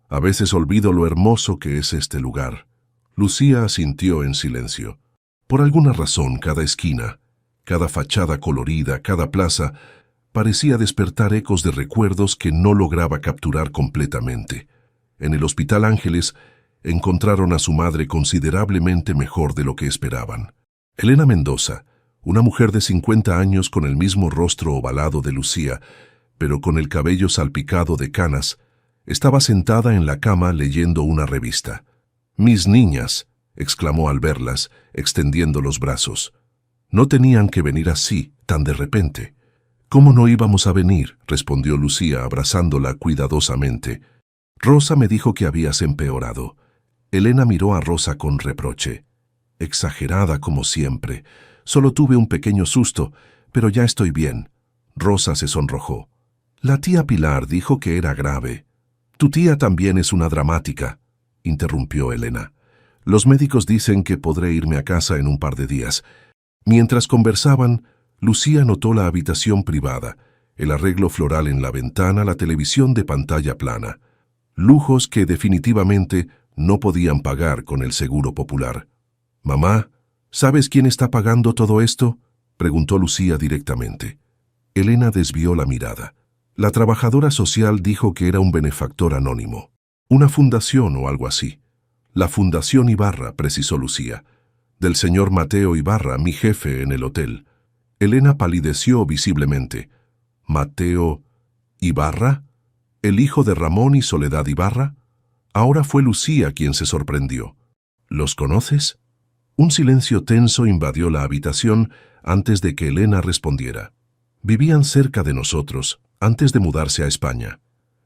«A veces olvido lo hermoso que es este lugar». Lucía asintió en silencio. Por alguna razón, cada esquina, cada fachada colorida, cada plaza, parecía despertar ecos de recuerdos que no lograba capturar completamente. En el Hospital Ángeles encontraron a su madre considerablemente mejor de lo que esperaban. Elena Mendoza, una mujer de 50 años con el mismo rostro ovalado de Lucía, pero con el cabello salpicado de canas, estaba sentada en la cama leyendo una revista. «Mis niñas», exclamó al verlas, extendiendo los brazos. «No tenían que venir así, tan de repente». «¿Cómo no íbamos a venir?», respondió Lucía, abrazándola cuidadosamente. «Rosa me dijo que habías empeorado». Elena miró a Rosa con reproche. «Exagerada como siempre. Solo tuve un pequeño susto, pero ya estoy bien». Rosa se sonrojó. «La tía Pilar dijo que era grave». Tu tía también es una dramática, interrumpió Elena. Los médicos dicen que podré irme a casa en un par de días. Mientras conversaban, Lucía notó la habitación privada, el arreglo floral en la ventana, la televisión de pantalla plana. Lujos que definitivamente no podían pagar con el seguro popular. «Mamá, ¿sabes quién está pagando todo esto?», preguntó Lucía directamente. Elena desvió la mirada. La trabajadora social dijo que era un benefactor anónimo. Una fundación o algo así. La Fundación Ibarra, precisó Lucía. Del señor Mateo Ibarra, mi jefe en el hotel. Elena palideció visiblemente. ¿Mateo Ibarra? ¿El hijo de Ramón y Soledad Ibarra? Ahora fue Lucía quien se sorprendió. ¿Los conoces? Un silencio tenso invadió la habitación antes de que Elena respondiera. Vivían cerca de nosotros, antes de mudarse a España.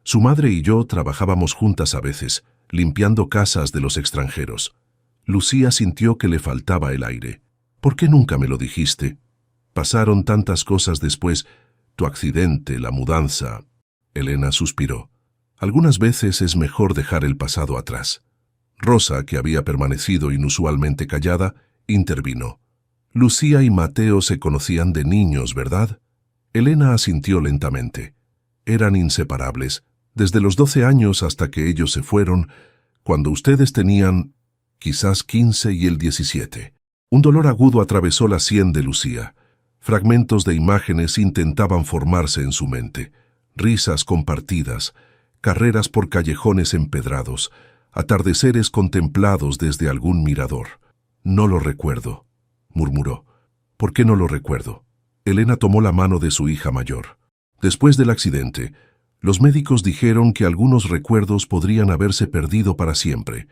Su madre y yo trabajábamos juntas a veces, limpiando casas de los extranjeros. Lucía sintió que le faltaba el aire. ¿Por qué nunca me lo dijiste? Pasaron tantas cosas después, tu accidente, la mudanza. Elena suspiró. Algunas veces es mejor dejar el pasado atrás. Rosa, que había permanecido inusualmente callada, intervino. Lucía y Mateo se conocían de niños, ¿verdad? Elena asintió lentamente. Eran inseparables, desde los 12 años hasta que ellos se fueron, cuando ustedes tenían quizás 15 y él 17. Un dolor agudo atravesó la sien de Lucía. Fragmentos de imágenes intentaban formarse en su mente. Risas compartidas, carreras por callejones empedrados, atardeceres contemplados desde algún mirador. «No lo recuerdo», murmuró. «¿Por qué no lo recuerdo?». Elena tomó la mano de su hija mayor. Después del accidente, los médicos dijeron que algunos recuerdos podrían haberse perdido para siempre,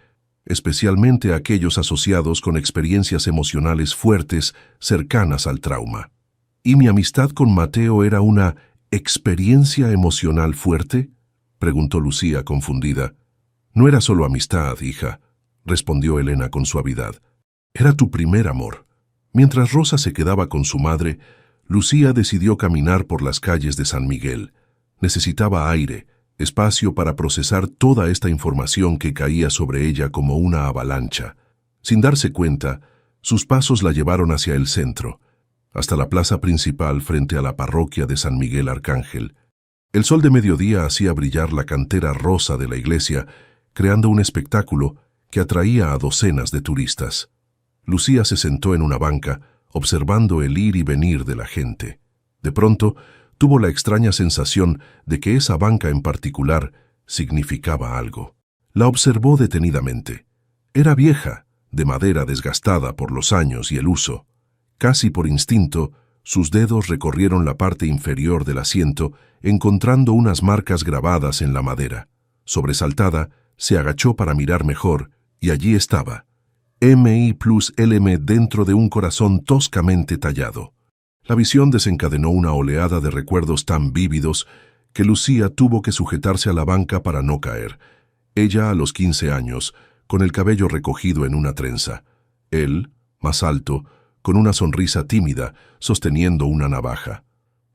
especialmente aquellos asociados con experiencias emocionales fuertes cercanas al trauma. ¿Y mi amistad con Mateo era una experiencia emocional fuerte?, preguntó Lucía confundida. «No era solo amistad, hija», respondió Elena con suavidad. «Era tu primer amor». Mientras Rosa se quedaba con su madre, Lucía decidió caminar por las calles de San Miguel. Necesitaba aire, espacio para procesar toda esta información que caía sobre ella como una avalancha. Sin darse cuenta, sus pasos la llevaron hacia el centro, hasta la plaza principal frente a la parroquia de San Miguel Arcángel. El sol de mediodía hacía brillar la cantera rosa de la iglesia, creando un espectáculo que atraía a docenas de turistas. Lucía se sentó en una banca, observando el ir y venir de la gente. De pronto, tuvo la extraña sensación de que esa banca en particular significaba algo. La observó detenidamente. Era vieja, de madera desgastada por los años y el uso. Casi por instinto, sus dedos recorrieron la parte inferior del asiento, encontrando unas marcas grabadas en la madera. Sobresaltada, se agachó para mirar mejor, y allí estaba. MI+LM dentro de un corazón toscamente tallado. La visión desencadenó una oleada de recuerdos tan vívidos que Lucía tuvo que sujetarse a la banca para no caer. Ella a los 15 años, con el cabello recogido en una trenza. Él, más alto, con una sonrisa tímida, sosteniendo una navaja.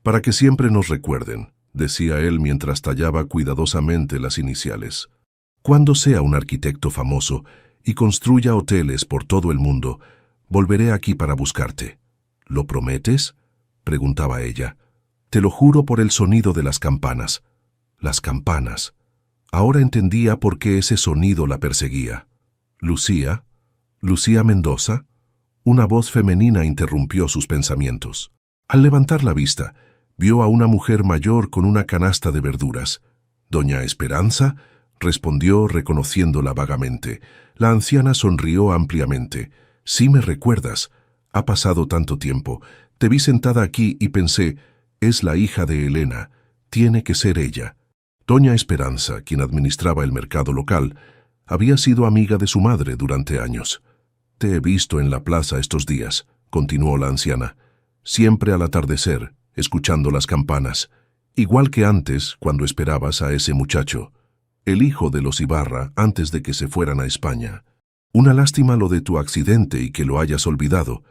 «Para que siempre nos recuerden», decía él mientras tallaba cuidadosamente las iniciales. «Cuando sea un arquitecto famoso y construya hoteles por todo el mundo, volveré aquí para buscarte». «¿Lo prometes?», preguntaba ella. «Te lo juro por el sonido de las campanas». Las campanas. Ahora entendía por qué ese sonido la perseguía. «¿Lucía? ¿Lucía Mendoza?». Una voz femenina interrumpió sus pensamientos. Al levantar la vista, vio a una mujer mayor con una canasta de verduras. «¿Doña Esperanza?», respondió reconociéndola vagamente. La anciana sonrió ampliamente. «Sí me recuerdas. Ha pasado tanto tiempo. Te vi sentada aquí y pensé, es la hija de Elena. Tiene que ser ella». Doña Esperanza, quien administraba el mercado local, había sido amiga de su madre durante años. «Te he visto en la plaza estos días», continuó la anciana. «Siempre al atardecer, escuchando las campanas. Igual que antes, cuando esperabas a ese muchacho. El hijo de los Ibarra antes de que se fueran a España. Una lástima lo de tu accidente y que lo hayas olvidado.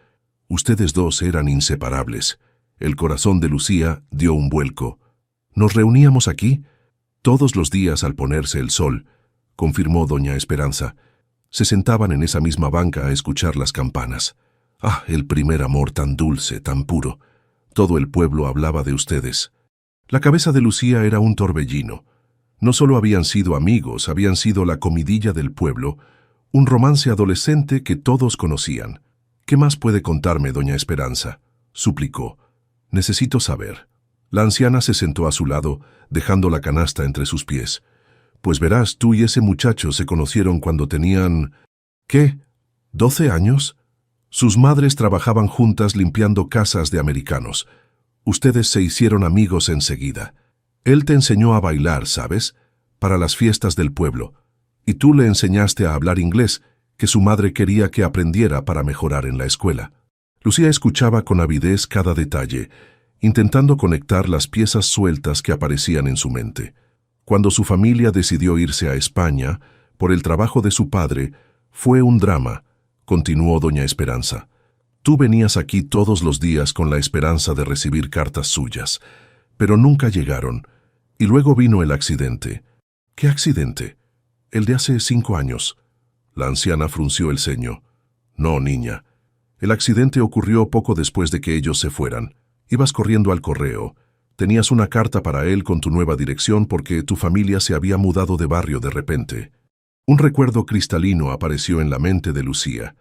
Ustedes dos eran inseparables». El corazón de Lucía dio un vuelco. «¿Nos reuníamos aquí?». Todos los días al ponerse el sol, confirmó doña Esperanza, se sentaban en esa misma banca a escuchar las campanas. Ah, el primer amor tan dulce, tan puro. Todo el pueblo hablaba de ustedes. La cabeza de Lucía era un torbellino. No solo habían sido amigos, habían sido la comidilla del pueblo, un romance adolescente que todos conocían. ¿Qué más puede contarme, doña Esperanza?, suplicó. Necesito saber. La anciana se sentó a su lado, dejando la canasta entre sus pies. Pues verás, tú y ese muchacho se conocieron cuando tenían... ¿Qué? ¿12 años? Sus madres trabajaban juntas limpiando casas de americanos. Ustedes se hicieron amigos enseguida. Él te enseñó a bailar, ¿sabes?, para las fiestas del pueblo. Y tú le enseñaste a hablar inglés, que su madre quería que aprendiera para mejorar en la escuela. Lucía escuchaba con avidez cada detalle, intentando conectar las piezas sueltas que aparecían en su mente. Cuando su familia decidió irse a España, por el trabajo de su padre, fue un drama, continuó doña Esperanza. Tú venías aquí todos los días con la esperanza de recibir cartas suyas, pero nunca llegaron, y luego vino el accidente. ¿Qué accidente? El de hace 5 años. La anciana frunció el ceño. No, niña. El accidente ocurrió poco después de que ellos se fueran. Ibas corriendo al correo. Tenías una carta para él con tu nueva dirección porque tu familia se había mudado de barrio de repente. Un recuerdo cristalino apareció en la mente de Lucía.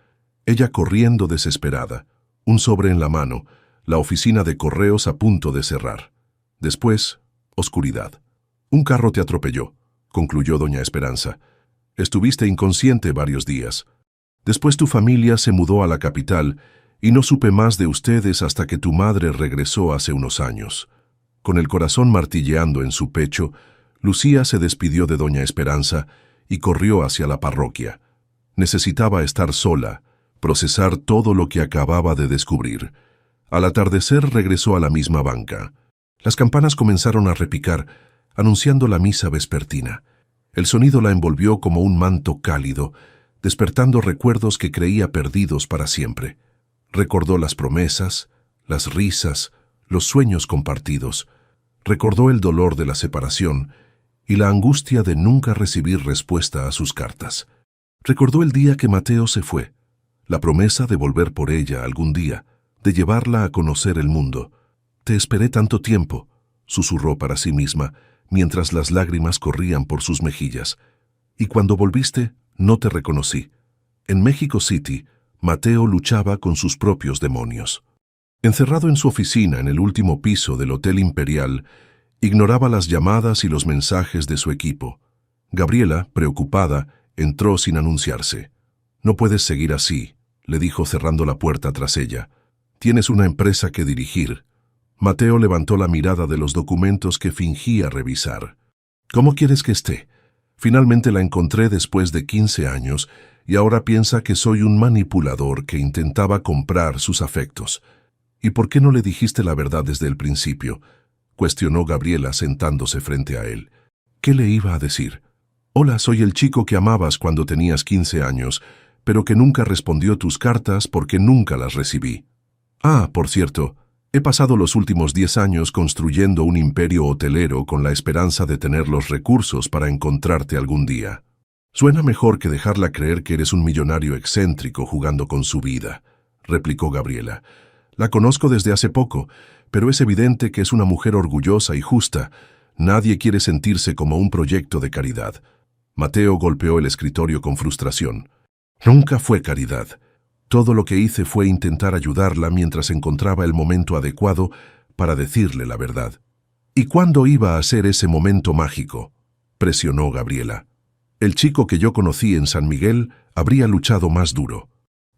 Ella corriendo desesperada, un sobre en la mano, la oficina de correos a punto de cerrar. Después, oscuridad. Un carro te atropelló, concluyó doña Esperanza. Estuviste inconsciente varios días. Después tu familia se mudó a la capital y no supe más de ustedes hasta que tu madre regresó hace unos años. Con el corazón martilleando en su pecho, Lucía se despidió de doña Esperanza y corrió hacia la parroquia. Necesitaba estar sola, procesar todo lo que acababa de descubrir. Al atardecer regresó a la misma banca. Las campanas comenzaron a repicar, anunciando la misa vespertina. El sonido la envolvió como un manto cálido, despertando recuerdos que creía perdidos para siempre. Recordó las promesas, las risas, los sueños compartidos. Recordó el dolor de la separación y la angustia de nunca recibir respuesta a sus cartas. Recordó el día que Mateo se fue, la promesa de volver por ella algún día, de llevarla a conocer el mundo. «Te esperé tanto tiempo», susurró para sí misma, mientras las lágrimas corrían por sus mejillas. «Y cuando volviste, no te reconocí». En México City, Mateo luchaba con sus propios demonios. Encerrado en su oficina en el último piso del Hotel Imperial, ignoraba las llamadas y los mensajes de su equipo. Gabriela, preocupada, entró sin anunciarse. «No puedes seguir así», le dijo cerrando la puerta tras ella. «Tienes una empresa que dirigir». Mateo levantó la mirada de los documentos que fingía revisar. «¿Cómo quieres que esté? Finalmente la encontré después de 15 años y ahora piensa que soy un manipulador que intentaba comprar sus afectos». «¿Y por qué no le dijiste la verdad desde el principio?», cuestionó Gabriela sentándose frente a él. ¿Qué le iba a decir? «Hola, soy el chico que amabas cuando tenías 15 años, pero que nunca respondió tus cartas porque nunca las recibí. Ah, por cierto, he pasado los últimos 10 años construyendo un imperio hotelero con la esperanza de tener los recursos para encontrarte algún día». «Suena mejor que dejarla creer que eres un millonario excéntrico jugando con su vida», replicó Gabriela. «La conozco desde hace poco, pero es evidente que es una mujer orgullosa y justa. Nadie quiere sentirse como un proyecto de caridad». Mateo golpeó el escritorio con frustración. «Nunca fue caridad. Todo lo que hice fue intentar ayudarla mientras encontraba el momento adecuado para decirle la verdad». «¿Y cuándo iba a ser ese momento mágico?», presionó Gabriela. «El chico que yo conocí en San Miguel habría luchado más duro.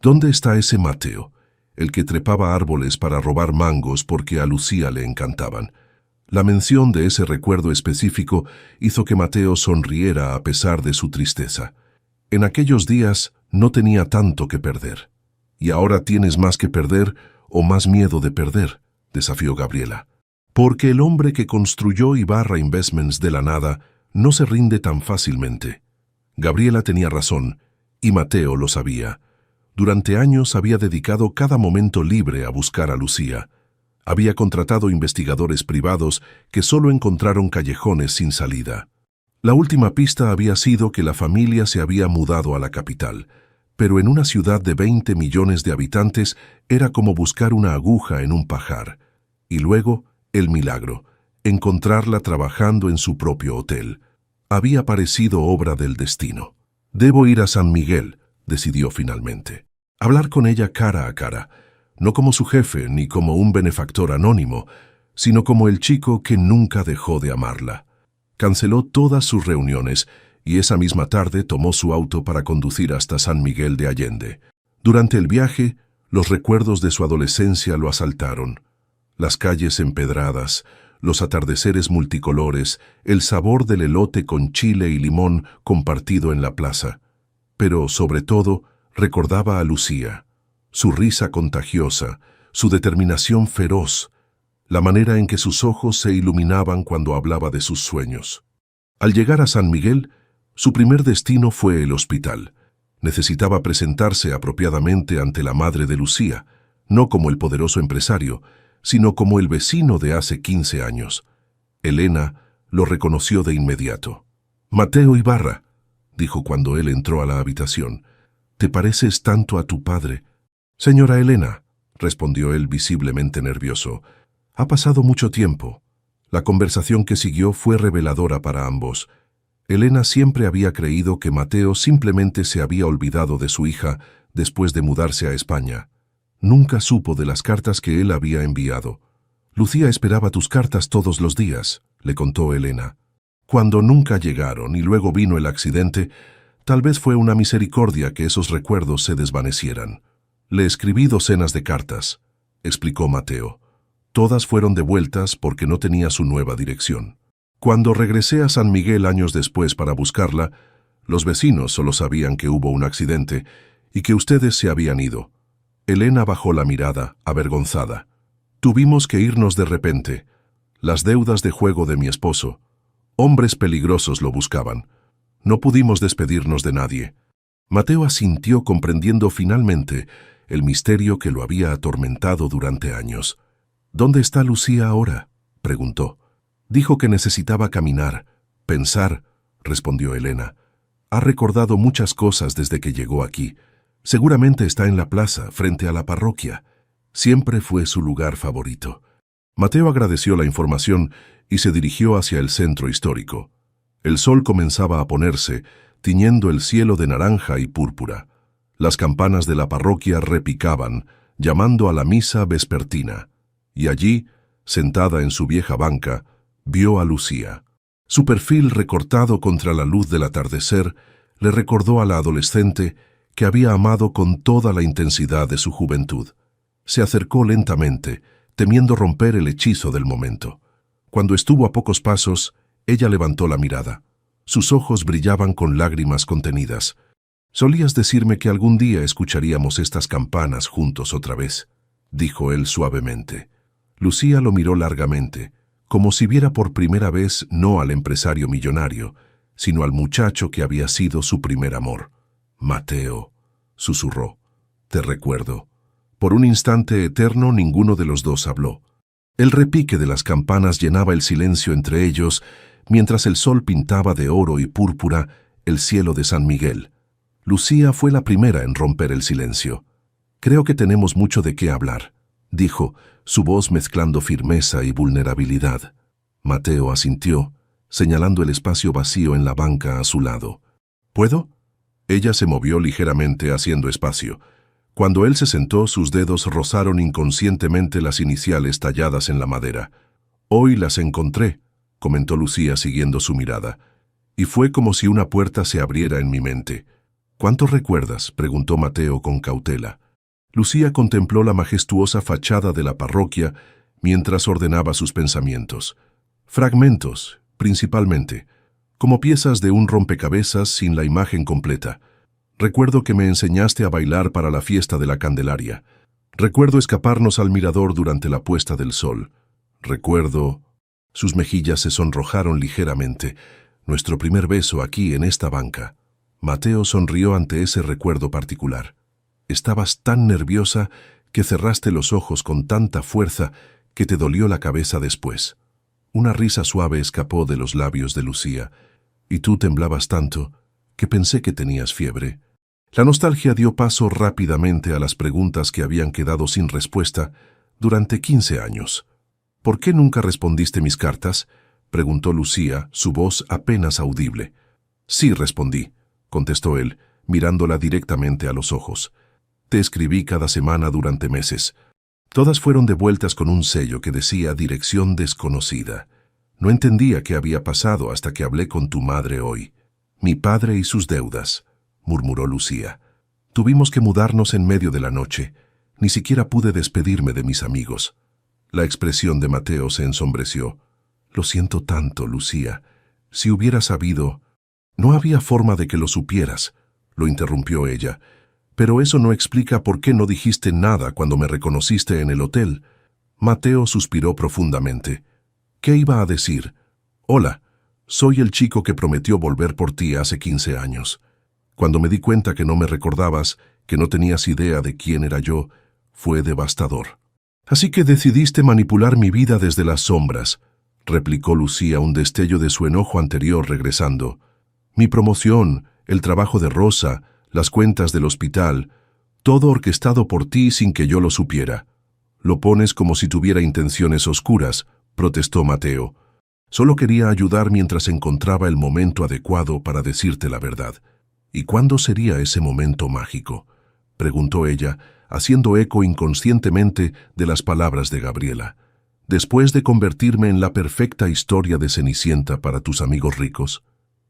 ¿Dónde está ese Mateo, el que trepaba árboles para robar mangos porque a Lucía le encantaban?» La mención de ese recuerdo específico hizo que Mateo sonriera a pesar de su tristeza. En aquellos días no tenía tanto que perder. «¿Y ahora tienes más que perder o más miedo de perder?», desafió Gabriela. «Porque el hombre que construyó Ibarra Investments de la nada no se rinde tan fácilmente». Gabriela tenía razón, y Mateo lo sabía. Durante años había dedicado cada momento libre a buscar a Lucía. Había contratado investigadores privados que solo encontraron callejones sin salida. La última pista había sido que la familia se había mudado a la capital, pero en una ciudad de 20 millones de habitantes era como buscar una aguja en un pajar. Y luego, el milagro, encontrarla trabajando en su propio hotel. Había parecido obra del destino. Debo ir a San Miguel, decidió finalmente. Hablar con ella cara a cara, no como su jefe ni como un benefactor anónimo, sino como el chico que nunca dejó de amarla. Canceló todas sus reuniones y esa misma tarde tomó su auto para conducir hasta San Miguel de Allende. Durante el viaje, los recuerdos de su adolescencia lo asaltaron. Las calles empedradas, los atardeceres multicolores, el sabor del elote con chile y limón compartido en la plaza. Pero, sobre todo, recordaba a Lucía, su risa contagiosa, su determinación feroz, la manera en que sus ojos se iluminaban cuando hablaba de sus sueños. Al llegar a San Miguel, su primer destino fue el hospital. Necesitaba presentarse apropiadamente ante la madre de Lucía, no como el poderoso empresario, sino como el vecino de hace 15 años. Elena lo reconoció de inmediato. «Mateo Ibarra», dijo cuando él entró a la habitación, «te pareces tanto a tu padre». «Señora Elena», respondió él visiblemente nervioso, «ha pasado mucho tiempo». La conversación que siguió fue reveladora para ambos. Elena siempre había creído que Mateo simplemente se había olvidado de su hija después de mudarse a España. Nunca supo de las cartas que él había enviado. «Lucía esperaba tus cartas todos los días», le contó Elena. «Cuando nunca llegaron y luego vino el accidente, tal vez fue una misericordia que esos recuerdos se desvanecieran. Le escribí docenas de cartas», explicó Mateo. «Todas fueron devueltas porque no tenía su nueva dirección. Cuando regresé a San Miguel años después para buscarla, los vecinos solo sabían que hubo un accidente y que ustedes se habían ido». Elena bajó la mirada, avergonzada. «Tuvimos que irnos de repente. Las deudas de juego de mi esposo. Hombres peligrosos lo buscaban. No pudimos despedirnos de nadie». Mateo asintió comprendiendo finalmente el misterio que lo había atormentado durante años. «¿Dónde está Lucía ahora?», preguntó. «Dijo que necesitaba caminar, pensar», respondió Elena. «Ha recordado muchas cosas desde que llegó aquí. Seguramente está en la plaza, frente a la parroquia. Siempre fue su lugar favorito». Mateo agradeció la información y se dirigió hacia el centro histórico. El sol comenzaba a ponerse, tiñendo el cielo de naranja y púrpura. Las campanas de la parroquia repicaban, llamando a la misa vespertina. Y allí, sentada en su vieja banca, vio a Lucía. Su perfil recortado contra la luz del atardecer le recordó a la adolescente que había amado con toda la intensidad de su juventud. Se acercó lentamente, temiendo romper el hechizo del momento. Cuando estuvo a pocos pasos, ella levantó la mirada. Sus ojos brillaban con lágrimas contenidas. «Solías decirme que algún día escucharíamos estas campanas juntos otra vez», dijo él suavemente. Lucía lo miró largamente, como si viera por primera vez no al empresario millonario, sino al muchacho que había sido su primer amor. «Mateo», susurró, «te recuerdo». Por un instante eterno ninguno de los dos habló. El repique de las campanas llenaba el silencio entre ellos, mientras el sol pintaba de oro y púrpura el cielo de San Miguel. Lucía fue la primera en romper el silencio. «Creo que tenemos mucho de qué hablar», dijo, su voz mezclando firmeza y vulnerabilidad. Mateo asintió, señalando el espacio vacío en la banca a su lado. «¿Puedo?». Ella se movió ligeramente haciendo espacio. Cuando él se sentó, sus dedos rozaron inconscientemente las iniciales talladas en la madera. «Hoy las encontré», comentó Lucía siguiendo su mirada, «y fue como si una puerta se abriera en mi mente». «¿Cuánto recuerdas?», preguntó Mateo con cautela. Lucía contempló la majestuosa fachada de la parroquia mientras ordenaba sus pensamientos. «Fragmentos, principalmente, como piezas de un rompecabezas sin la imagen completa. Recuerdo que me enseñaste a bailar para la fiesta de la Candelaria. Recuerdo escaparnos al mirador durante la puesta del sol. Recuerdo...». Sus mejillas se sonrojaron ligeramente. «Nuestro primer beso aquí en esta banca». Mateo sonrió ante ese recuerdo particular. «Estabas tan nerviosa que cerraste los ojos con tanta fuerza que te dolió la cabeza después». Una risa suave escapó de los labios de Lucía. Y tú temblabas tanto que pensé que tenías fiebre. La nostalgia dio paso rápidamente a las preguntas que habían quedado sin respuesta durante 15 años. ¿Por qué nunca respondiste mis cartas?, preguntó Lucía, su voz apenas audible. Sí, respondí, contestó él, mirándola directamente a los ojos. Te escribí cada semana durante meses. Todas fueron devueltas con un sello que decía dirección desconocida. No entendía qué había pasado hasta que hablé con tu madre hoy. Mi padre y sus deudas, murmuró Lucía. Tuvimos que mudarnos en medio de la noche. Ni siquiera pude despedirme de mis amigos. La expresión de Mateo se ensombreció. Lo siento tanto, Lucía. Si hubiera sabido... No había forma de que lo supieras, lo interrumpió ella. Pero eso no explica por qué no dijiste nada cuando me reconociste en el hotel. Mateo suspiró profundamente. ¿Qué iba a decir? Hola, soy el chico que prometió volver por ti hace 15 años. Cuando me di cuenta que no me recordabas, que no tenías idea de quién era yo, fue devastador. Así que decidiste manipular mi vida desde las sombras, replicó Lucía, un destello de su enojo anterior regresando. Mi promoción, el trabajo de Rosa, las cuentas del hospital, todo orquestado por ti sin que yo lo supiera. Lo pones como si tuviera intenciones oscuras, protestó Mateo. Solo quería ayudar mientras encontraba el momento adecuado para decirte la verdad. ¿Y cuándo sería ese momento mágico?, preguntó ella, haciendo eco inconscientemente de las palabras de Gabriela. Después de convertirme en la perfecta historia de Cenicienta para tus amigos ricos.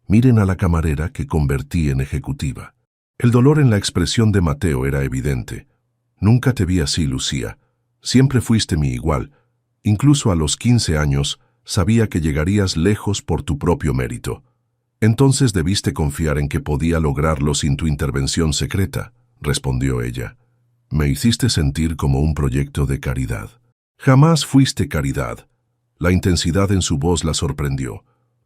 Miren a la camarera que convertí en ejecutiva. El dolor en la expresión de Mateo era evidente. Nunca te vi así, Lucía. Siempre fuiste mi igual. Incluso a los 15 años, sabía que llegarías lejos por tu propio mérito. Entonces debiste confiar en que podía lograrlo sin tu intervención secreta, respondió ella. Me hiciste sentir como un proyecto de caridad. Jamás fuiste caridad. La intensidad en su voz la sorprendió.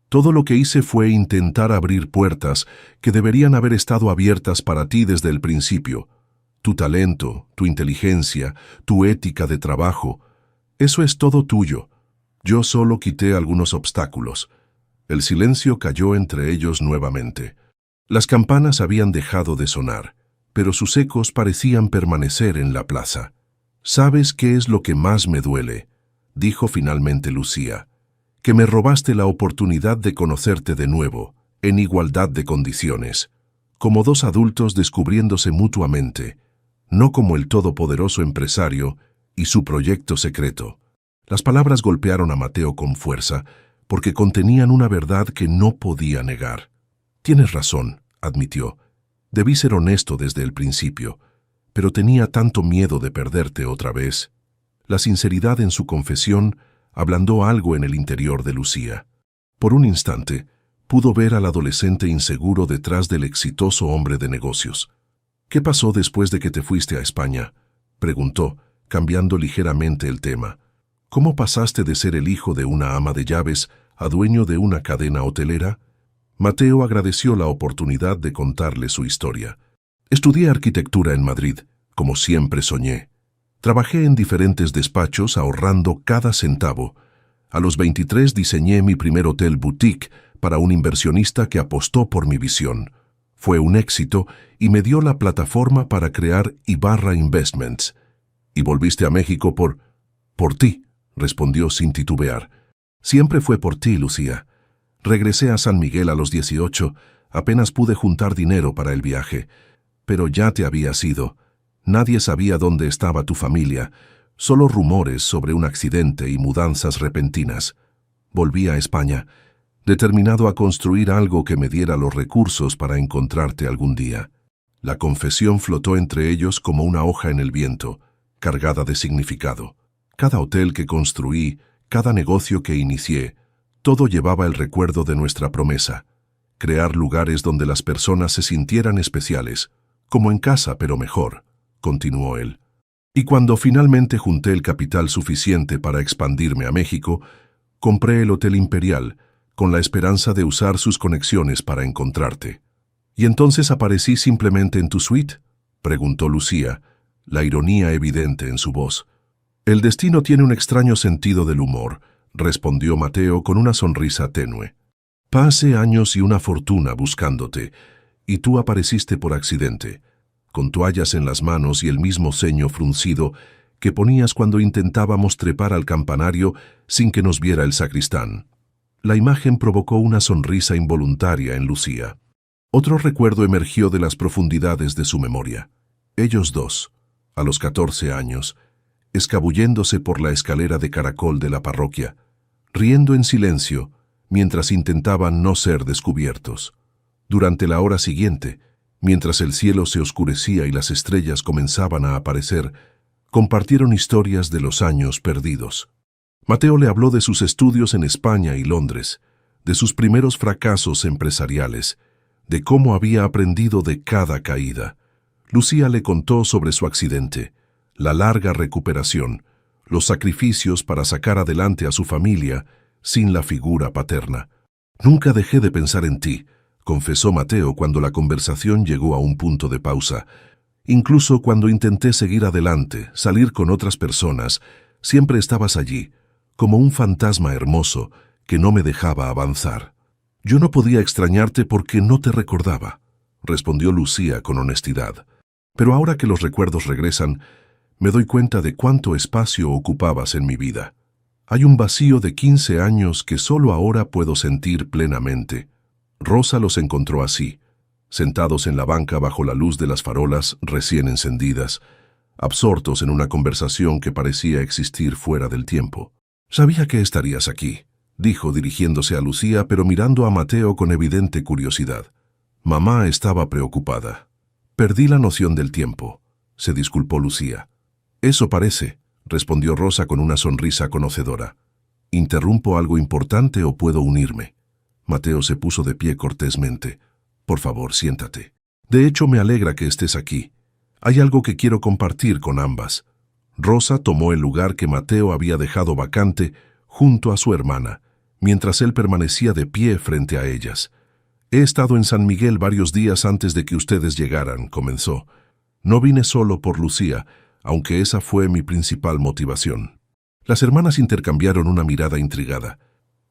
Todo lo que hice fue intentar abrir puertas que deberían haber estado abiertas para ti desde el principio. Tu talento, tu inteligencia, tu ética de trabajo, eso es todo tuyo. Yo solo quité algunos obstáculos. El silencio cayó entre ellos nuevamente. Las campanas habían dejado de sonar, pero sus ecos parecían permanecer en la plaza. ¿Sabes qué es lo que más me duele?, dijo finalmente Lucía. Que me robaste la oportunidad de conocerte de nuevo, en igualdad de condiciones, como dos adultos descubriéndose mutuamente, no como el todopoderoso empresario y su proyecto secreto. Las palabras golpearon a Mateo con fuerza, porque contenían una verdad que no podía negar. Tienes razón, admitió. Debí ser honesto desde el principio, pero tenía tanto miedo de perderte otra vez. La sinceridad en su confesión ablandó algo en el interior de Lucía. Por un instante, pudo ver al adolescente inseguro detrás del exitoso hombre de negocios. ¿Qué pasó después de que te fuiste a España?, preguntó, cambiando ligeramente el tema. ¿Cómo pasaste de ser el hijo de una ama de llaves a dueño de una cadena hotelera? Mateo agradeció la oportunidad de contarle su historia. Estudié arquitectura en Madrid, como siempre soñé. Trabajé en diferentes despachos ahorrando cada centavo. A los 23 diseñé mi primer hotel boutique para un inversionista que apostó por mi visión. Fue un éxito y me dio la plataforma para crear Ibarra Investments. ¿Y volviste a México por ti?, respondió sin titubear. Siempre fue por ti, Lucía. Regresé a San Miguel a los 18, apenas pude juntar dinero para el viaje. Pero ya te habías ido. Nadie sabía dónde estaba tu familia, solo rumores sobre un accidente y mudanzas repentinas. Volví a España, determinado a construir algo que me diera los recursos para encontrarte algún día. La confesión flotó entre ellos como una hoja en el viento, cargada de significado. Cada hotel que construí, cada negocio que inicié, todo llevaba el recuerdo de nuestra promesa. Crear lugares donde las personas se sintieran especiales, como en casa pero mejor, continuó él. Y cuando finalmente junté el capital suficiente para expandirme a México, compré el Hotel Imperial, con la esperanza de usar sus conexiones para encontrarte. ¿Y entonces aparecí simplemente en tu suite?, preguntó Lucía, la ironía evidente en su voz. El destino tiene un extraño sentido del humor, respondió Mateo con una sonrisa tenue. Pasé años y una fortuna buscándote, y tú apareciste por accidente, con toallas en las manos y el mismo ceño fruncido que ponías cuando intentábamos trepar al campanario sin que nos viera el sacristán. La imagen provocó una sonrisa involuntaria en Lucía. Otro recuerdo emergió de las profundidades de su memoria. Ellos dos, a los 14 años, escabulléndose por la escalera de caracol de la parroquia, riendo en silencio mientras intentaban no ser descubiertos. Durante la hora siguiente, mientras el cielo se oscurecía y las estrellas comenzaban a aparecer, compartieron historias de los años perdidos. Mateo le habló de sus estudios en España y Londres, de sus primeros fracasos empresariales, de cómo había aprendido de cada caída. Lucía le contó sobre su accidente, la larga recuperación, los sacrificios para sacar adelante a su familia sin la figura paterna. «Nunca dejé de pensar en ti», confesó Mateo cuando la conversación llegó a un punto de pausa. «Incluso cuando intenté seguir adelante, salir con otras personas, siempre estabas allí, como un fantasma hermoso que no me dejaba avanzar». «Yo no podía extrañarte porque no te recordaba», respondió Lucía con honestidad. «Pero ahora que los recuerdos regresan, me doy cuenta de cuánto espacio ocupabas en mi vida. Hay un vacío de 15 años que solo ahora puedo sentir plenamente». Rosa los encontró así, sentados en la banca bajo la luz de las farolas recién encendidas, absortos en una conversación que parecía existir fuera del tiempo. «Sabía que estarías aquí», dijo dirigiéndose a Lucía, pero mirando a Mateo con evidente curiosidad. Mamá estaba preocupada. «Perdí la noción del tiempo», se disculpó Lucía. «Eso parece», respondió Rosa con una sonrisa conocedora. «¿Interrumpo algo importante o puedo unirme?» Mateo se puso de pie cortésmente. «Por favor, siéntate. De hecho, me alegra que estés aquí. Hay algo que quiero compartir con ambas». Rosa tomó el lugar que Mateo había dejado vacante junto a su hermana, mientras él permanecía de pie frente a ellas. «He estado en San Miguel varios días antes de que ustedes llegaran», comenzó. «No vine solo por Lucía, aunque esa fue mi principal motivación». Las hermanas intercambiaron una mirada intrigada.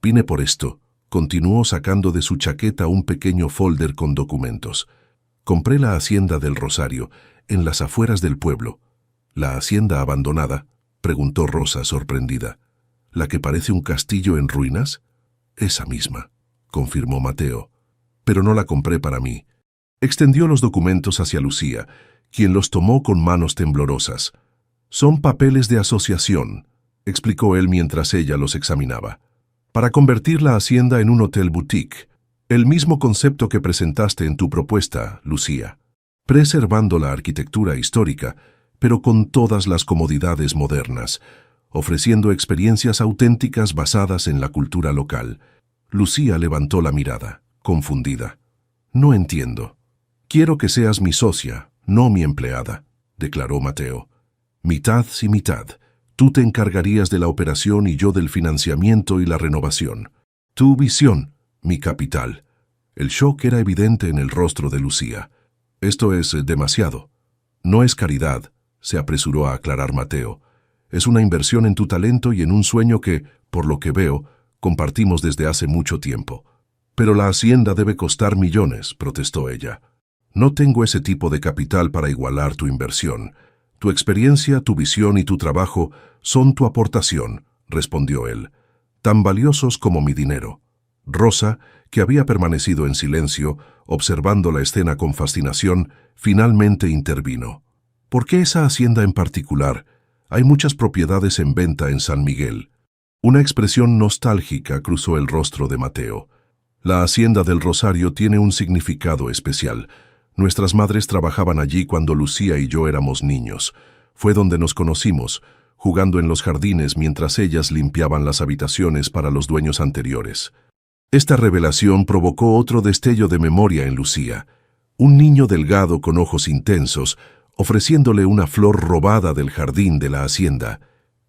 «Vine por esto», continuó sacando de su chaqueta un pequeño folder con documentos. «Compré la hacienda del Rosario, en las afueras del pueblo». «¿La hacienda abandonada?», preguntó Rosa sorprendida. «¿La que parece un castillo en ruinas?» «Esa misma», confirmó Mateo. «Pero no la compré para mí». Extendió los documentos hacia Lucía, quien los tomó con manos temblorosas. «Son papeles de asociación», explicó él mientras ella los examinaba. «Para convertir la hacienda en un hotel boutique, el mismo concepto que presentaste en tu propuesta, Lucía, preservando la arquitectura histórica, pero con todas las comodidades modernas, ofreciendo experiencias auténticas basadas en la cultura local». Lucía levantó la mirada, confundida. «No entiendo». «Quiero que seas mi socia, no mi empleada», declaró Mateo. «Mitad y mitad. Tú te encargarías de la operación y yo del financiamiento y la renovación. Tu visión, mi capital». El shock era evidente en el rostro de Lucía. «Esto es demasiado». «No es caridad», se apresuró a aclarar Mateo. «Es una inversión en tu talento y en un sueño que, por lo que veo, compartimos desde hace mucho tiempo». «Pero la hacienda debe costar millones», protestó ella. «No tengo ese tipo de capital para igualar tu inversión. Tu experiencia, tu visión y tu trabajo son tu aportación», respondió él, «tan valiosos como mi dinero». Rosa, que había permanecido en silencio, observando la escena con fascinación, finalmente intervino. «¿Por qué esa hacienda en particular? Hay muchas propiedades en venta en San Miguel». Una expresión nostálgica cruzó el rostro de Mateo. «La hacienda del Rosario tiene un significado especial. Nuestras madres trabajaban allí cuando Lucía y yo éramos niños. Fue donde nos conocimos, jugando en los jardines mientras ellas limpiaban las habitaciones para los dueños anteriores». Esta revelación provocó otro destello de memoria en Lucía. Un niño delgado con ojos intensos, ofreciéndole una flor robada del jardín de la hacienda.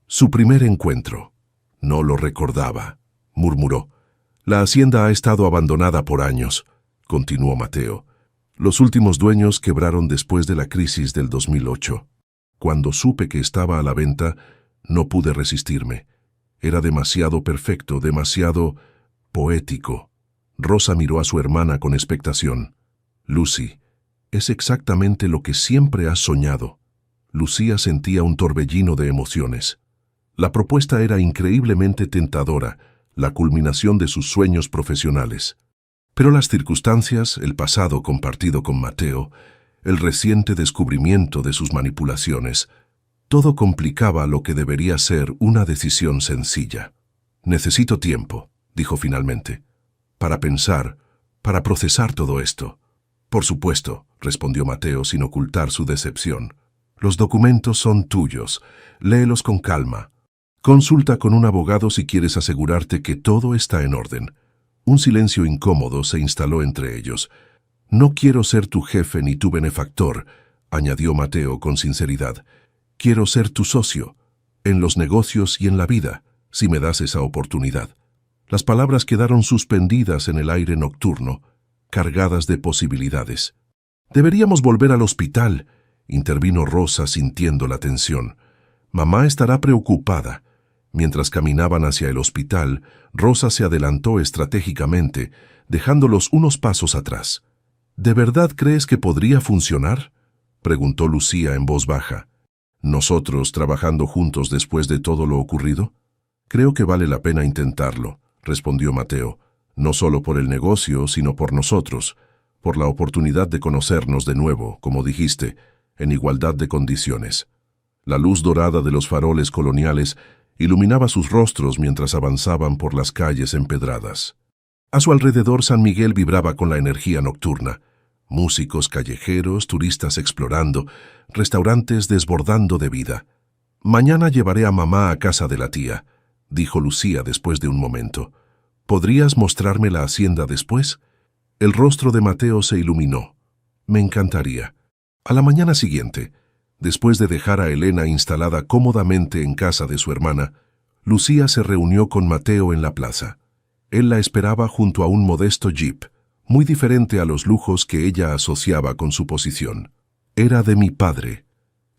Su primer encuentro. «No lo recordaba», murmuró. «La hacienda ha estado abandonada por años», continuó Mateo. «Los últimos dueños quebraron después de la crisis del 2008. Cuando supe que estaba a la venta, no pude resistirme. Era demasiado perfecto, demasiado poético. Rosa miró a su hermana con expectación. Lucy, es exactamente lo que siempre has soñado. Lucía sentía un torbellino de emociones. La propuesta era increíblemente tentadora, la culminación de sus sueños profesionales. Pero las circunstancias, el pasado compartido con Mateo, el reciente descubrimiento de sus manipulaciones, todo complicaba lo que debería ser una decisión sencilla. Necesito tiempo, dijo finalmente, para pensar, para procesar todo esto. Por supuesto, respondió Mateo sin ocultar su decepción. Los documentos son tuyos, léelos con calma. Consulta con un abogado si quieres asegurarte que todo está en orden. Un silencio incómodo se instaló entre ellos. No quiero ser tu jefe ni tu benefactor, añadió Mateo con sinceridad. Quiero ser tu socio, en los negocios y en la vida, si me das esa oportunidad. Las palabras quedaron suspendidas en el aire nocturno, cargadas de posibilidades. Deberíamos volver al hospital, intervino Rosa sintiendo la tensión. Mamá estará preocupada. Mientras caminaban hacia el hospital, Rosa se adelantó estratégicamente, dejándolos unos pasos atrás. ¿De verdad crees que podría funcionar?, preguntó Lucía en voz baja. ¿Nosotros trabajando juntos después de todo lo ocurrido? Creo que vale la pena intentarlo, respondió Mateo, no solo por el negocio, sino por nosotros, por la oportunidad de conocernos de nuevo, como dijiste, en igualdad de condiciones. La luz dorada de los faroles coloniales iluminaba sus rostros mientras avanzaban por las calles empedradas. A su alrededor San Miguel vibraba con la energía nocturna. Músicos callejeros, turistas explorando, restaurantes desbordando de vida. «Mañana llevaré a mamá a casa de la tía», dijo Lucía después de un momento. «¿Podrías mostrarme la hacienda después?» El rostro de Mateo se iluminó. «Me encantaría». A la mañana siguiente, después de dejar a Elena instalada cómodamente en casa de su hermana, Lucía se reunió con Mateo en la plaza. Él la esperaba junto a un modesto jeep, muy diferente a los lujos que ella asociaba con su posición. «Era de mi padre»,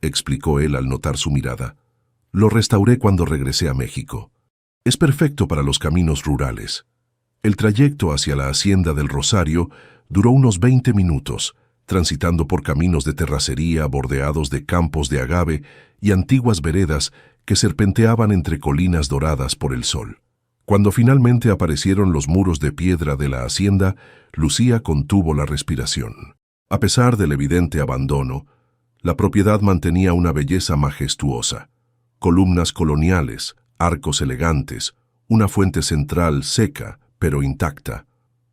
explicó él al notar su mirada. «Lo restauré cuando regresé a México. Es perfecto para los caminos rurales». El trayecto hacia la hacienda del Rosario duró unos 20 minutos, transitando por caminos de terracería bordeados de campos de agave y antiguas veredas que serpenteaban entre colinas doradas por el sol. Cuando finalmente aparecieron los muros de piedra de la hacienda, Lucía contuvo la respiración. A pesar del evidente abandono, la propiedad mantenía una belleza majestuosa. Columnas coloniales, arcos elegantes, una fuente central seca, pero intacta.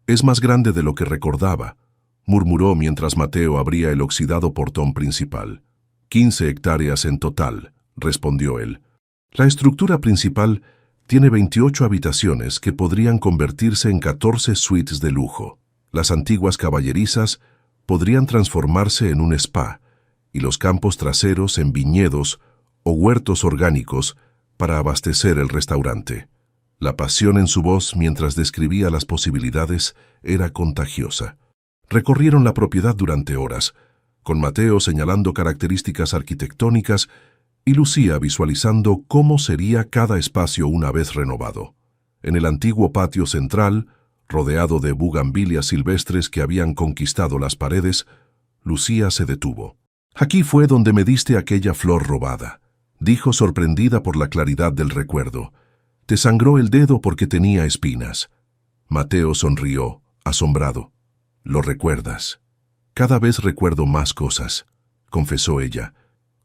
«Es más grande de lo que recordaba», murmuró mientras Mateo abría el oxidado portón principal. 15 hectáreas en total, respondió él. La estructura principal tiene 28 habitaciones que podrían convertirse en 14 suites de lujo. Las antiguas caballerizas podrían transformarse en un spa y los campos traseros en viñedos o huertos orgánicos para abastecer el restaurante. La pasión en su voz mientras describía las posibilidades era contagiosa. Recorrieron la propiedad durante horas, con Mateo señalando características arquitectónicas y Lucía visualizando cómo sería cada espacio una vez renovado. En el antiguo patio central, rodeado de bugambilias silvestres que habían conquistado las paredes, Lucía se detuvo. «Aquí fue donde me diste aquella flor robada», dijo sorprendida por la claridad del recuerdo. «Te sangró el dedo porque tenía espinas». Mateo sonrió, asombrado. «¿Lo recuerdas?» «Cada vez recuerdo más cosas», confesó ella,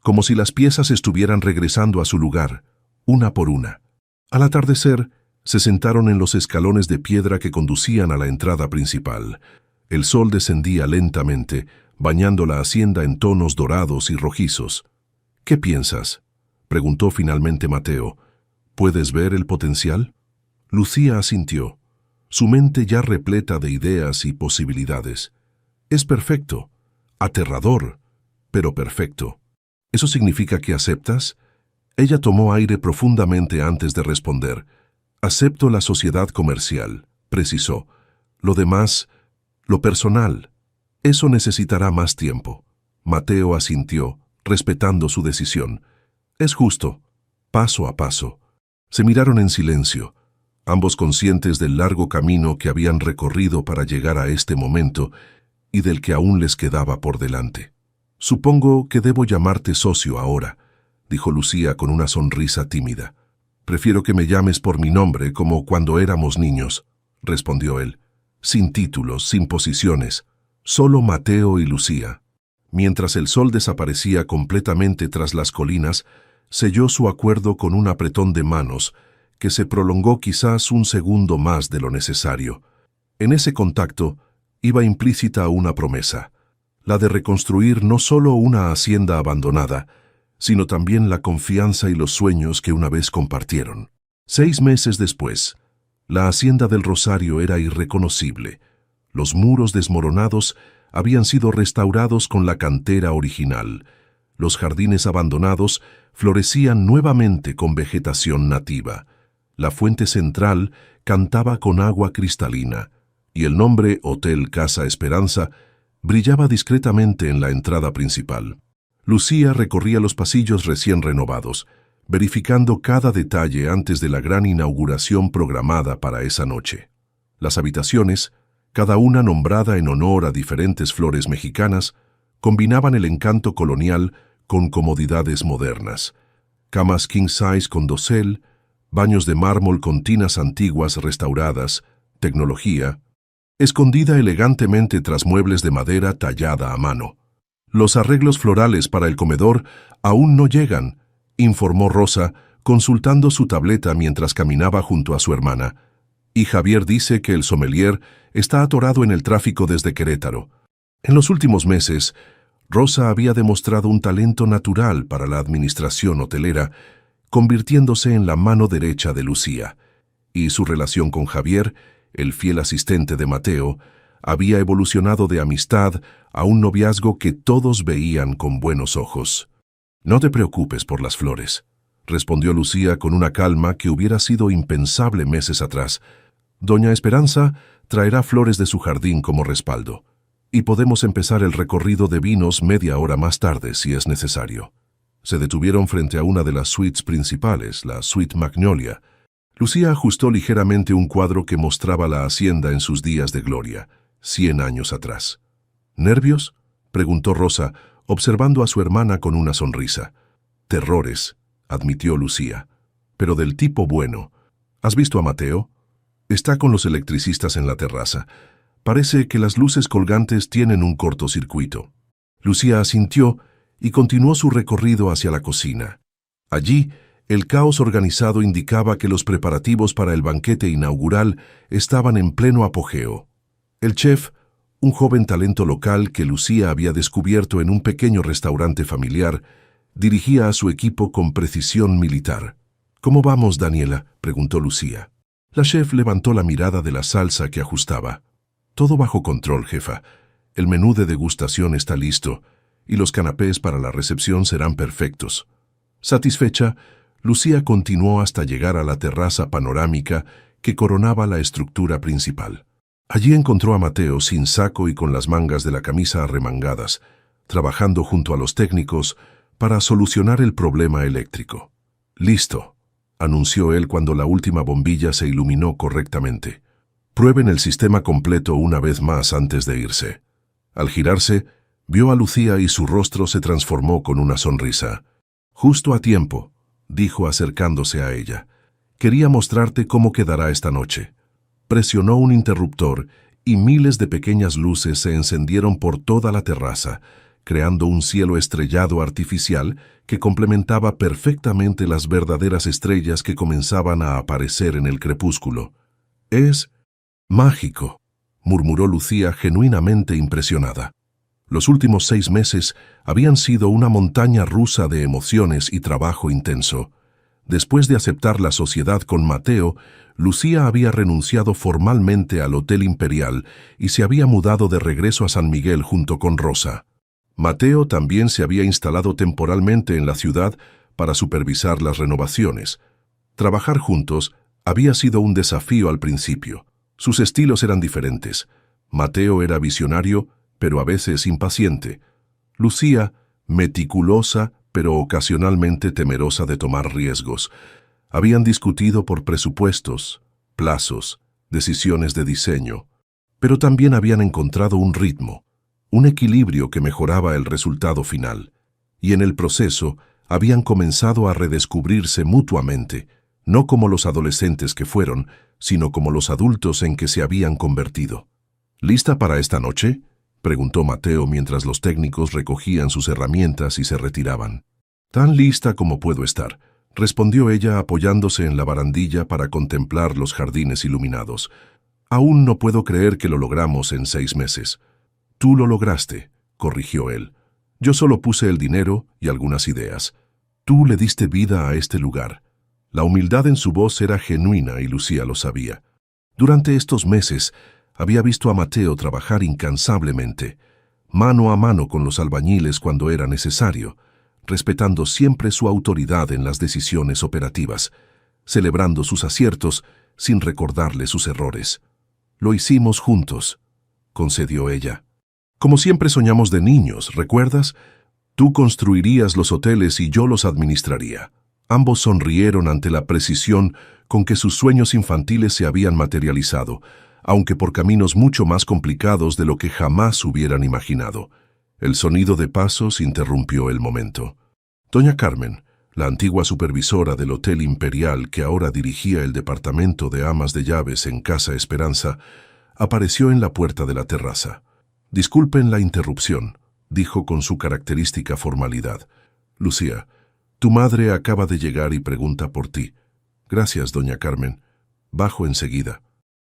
como si las piezas estuvieran regresando a su lugar, una por una. Al atardecer, se sentaron en los escalones de piedra que conducían a la entrada principal. El sol descendía lentamente, bañando la hacienda en tonos dorados y rojizos. «¿Qué piensas?», preguntó finalmente Mateo. «¿Puedes ver el potencial?» Lucía asintió, su mente ya repleta de ideas y posibilidades. «Es perfecto, aterrador, pero perfecto». «¿Eso significa que aceptas?» Ella tomó aire profundamente antes de responder. «Acepto la sociedad comercial», precisó. «Lo demás, lo personal, eso necesitará más tiempo». Mateo asintió, respetando su decisión. «Es justo, paso a paso». Se miraron en silencio. ambos conscientes del largo camino que habían recorrido para llegar a este momento y del que aún les quedaba por delante. «Supongo que debo llamarte socio ahora», dijo Lucía con una sonrisa tímida. «Prefiero que me llames por mi nombre como cuando éramos niños», respondió él. «Sin títulos, sin posiciones, solo Mateo y Lucía». Mientras el sol desaparecía completamente tras las colinas, selló su acuerdo con un apretón de manos que se prolongó quizás un segundo más de lo necesario. En ese contacto iba implícita una promesa, la de reconstruir no solo una hacienda abandonada, sino también la confianza y los sueños que una vez compartieron. 6 meses después, la hacienda del Rosario era irreconocible. Los muros desmoronados habían sido restaurados con la cantera original. Los jardines abandonados florecían nuevamente con vegetación nativa. La fuente central cantaba con agua cristalina, y el nombre Hotel Casa Esperanza brillaba discretamente en la entrada principal. Lucía recorría los pasillos recién renovados, verificando cada detalle antes de la gran inauguración programada para esa noche. Las habitaciones, cada una nombrada en honor a diferentes flores mexicanas, combinaban el encanto colonial con comodidades modernas. Camas king size con dosel, baños de mármol con tinas antiguas restauradas, tecnología, escondida elegantemente tras muebles de madera tallada a mano. «Los arreglos florales para el comedor aún no llegan», informó Rosa, consultando su tableta mientras caminaba junto a su hermana. «Y Javier dice que el sommelier está atorado en el tráfico desde Querétaro». En los últimos meses, Rosa había demostrado un talento natural para la administración hotelera, convirtiéndose en la mano derecha de Lucía, y su relación con Javier, el fiel asistente de Mateo, había evolucionado de amistad a un noviazgo que todos veían con buenos ojos. «No te preocupes por las flores», respondió Lucía con una calma que hubiera sido impensable meses atrás. «Doña Esperanza traerá flores de su jardín como respaldo, y podemos empezar el recorrido de vinos media hora más tarde si es necesario». Se detuvieron frente a una de las suites principales, la Suite Magnolia. Lucía ajustó ligeramente un cuadro que mostraba la hacienda en sus días de gloria, 100 años atrás. «¿Nervios?», preguntó Rosa, observando a su hermana con una sonrisa. «Terrores», admitió Lucía, «pero del tipo bueno. ¿Has visto a Mateo? Está con los electricistas en la terraza. Parece que las luces colgantes tienen un cortocircuito». Lucía asintió y continuó su recorrido hacia la cocina. Allí, el caos organizado indicaba que los preparativos para el banquete inaugural estaban en pleno apogeo. El chef, un joven talento local que Lucía había descubierto en un pequeño restaurante familiar, dirigía a su equipo con precisión militar. «¿Cómo vamos, Daniela?», preguntó Lucía. La chef levantó la mirada de la salsa que ajustaba. «Todo bajo control, jefa. El menú de degustación está listo, y los canapés para la recepción serán perfectos». Satisfecha, Lucía continuó hasta llegar a la terraza panorámica que coronaba la estructura principal. Allí encontró a Mateo sin saco y con las mangas de la camisa arremangadas, trabajando junto a los técnicos para solucionar el problema eléctrico. «Listo», anunció él cuando la última bombilla se iluminó correctamente. «Prueben el sistema completo una vez más antes de irse». Al girarse, vio a Lucía y su rostro se transformó con una sonrisa. «Justo a tiempo», dijo acercándose a ella. «Quería mostrarte cómo quedará esta noche». Presionó un interruptor y miles de pequeñas luces se encendieron por toda la terraza, creando un cielo estrellado artificial que complementaba perfectamente las verdaderas estrellas que comenzaban a aparecer en el crepúsculo. «Es mágico», murmuró Lucía genuinamente impresionada. Los últimos 6 meses habían sido una montaña rusa de emociones y trabajo intenso. Después de aceptar la sociedad con Mateo, Lucía había renunciado formalmente al Hotel Imperial y se había mudado de regreso a San Miguel junto con Rosa. Mateo también se había instalado temporalmente en la ciudad para supervisar las renovaciones. Trabajar juntos había sido un desafío al principio. Sus estilos eran diferentes. Mateo era visionario, pero a veces impaciente. Lucía, meticulosa, pero ocasionalmente temerosa de tomar riesgos. Habían discutido por presupuestos, plazos, decisiones de diseño, pero también habían encontrado un ritmo, un equilibrio que mejoraba el resultado final, y en el proceso habían comenzado a redescubrirse mutuamente, no como los adolescentes que fueron, sino como los adultos en que se habían convertido. ¿Lista para esta noche?, preguntó Mateo mientras los técnicos recogían sus herramientas y se retiraban. «Tan lista como puedo estar», respondió ella apoyándose en la barandilla para contemplar los jardines iluminados. «Aún no puedo creer que lo logramos en 6 meses». «Tú lo lograste», corrigió él. «Yo solo puse el dinero y algunas ideas. Tú le diste vida a este lugar». La humildad en su voz era genuina y Lucía lo sabía. Durante estos meses había visto a Mateo trabajar incansablemente, mano a mano con los albañiles cuando era necesario, respetando siempre su autoridad en las decisiones operativas, celebrando sus aciertos sin recordarle sus errores. «Lo hicimos juntos», concedió ella. «Como siempre soñamos de niños, ¿recuerdas? Tú construirías los hoteles y yo los administraría». Ambos sonrieron ante la precisión con que sus sueños infantiles se habían materializado, aunque por caminos mucho más complicados de lo que jamás hubieran imaginado. El sonido de pasos interrumpió el momento. Doña Carmen, la antigua supervisora del Hotel Imperial que ahora dirigía el departamento de amas de llaves en Casa Esperanza, apareció en la puerta de la terraza. «Disculpen la interrupción», dijo con su característica formalidad. «Lucía, tu madre acaba de llegar y pregunta por ti». «Gracias, doña Carmen. Bajo enseguida».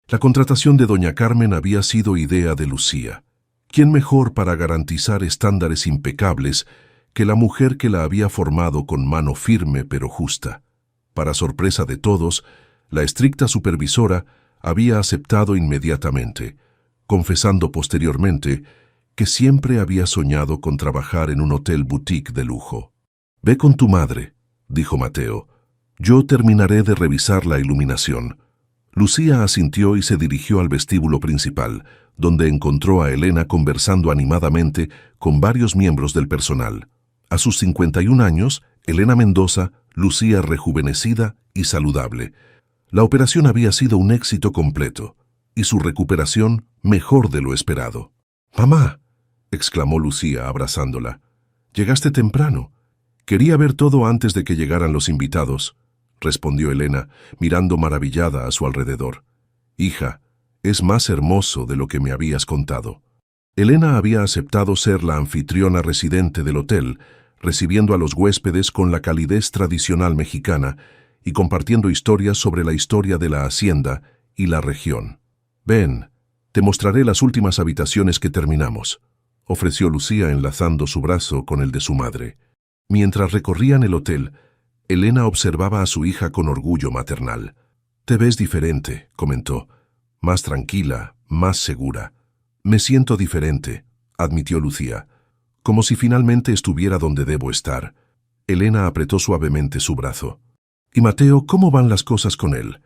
La contratación de doña Carmen había sido idea de Lucía. ¿Quién mejor para garantizar estándares impecables que la mujer que la había formado con mano firme pero justa? Para sorpresa de todos, la estricta supervisora había aceptado inmediatamente, confesando posteriormente que siempre había soñado con trabajar en un hotel boutique de lujo. «Ve con tu madre», dijo Mateo. «Yo terminaré de revisar la iluminación». Lucía asintió y se dirigió al vestíbulo principal, donde encontró a Elena conversando animadamente con varios miembros del personal. A sus 51 años, Elena Mendoza lucía rejuvenecida y saludable. La operación había sido un éxito completo, y su recuperación mejor de lo esperado. «Mamá», exclamó Lucía abrazándola, «llegaste temprano. Quería ver todo antes de que llegaran los invitados», respondió Elena, mirando maravillada a su alrededor. «Hija, es más hermoso de lo que me habías contado». Elena había aceptado ser la anfitriona residente del hotel, recibiendo a los huéspedes con la calidez tradicional mexicana y compartiendo historias sobre la historia de la hacienda y la región. «Ven, te mostraré las últimas habitaciones que terminamos», ofreció Lucía enlazando su brazo con el de su madre. Mientras recorrían el hotel, Elena observaba a su hija con orgullo maternal. «Te ves diferente», comentó. «Más tranquila, más segura». «Me siento diferente», admitió Lucía. «Como si finalmente estuviera donde debo estar». Elena apretó suavemente su brazo. «¿Y Mateo, cómo van las cosas con él?».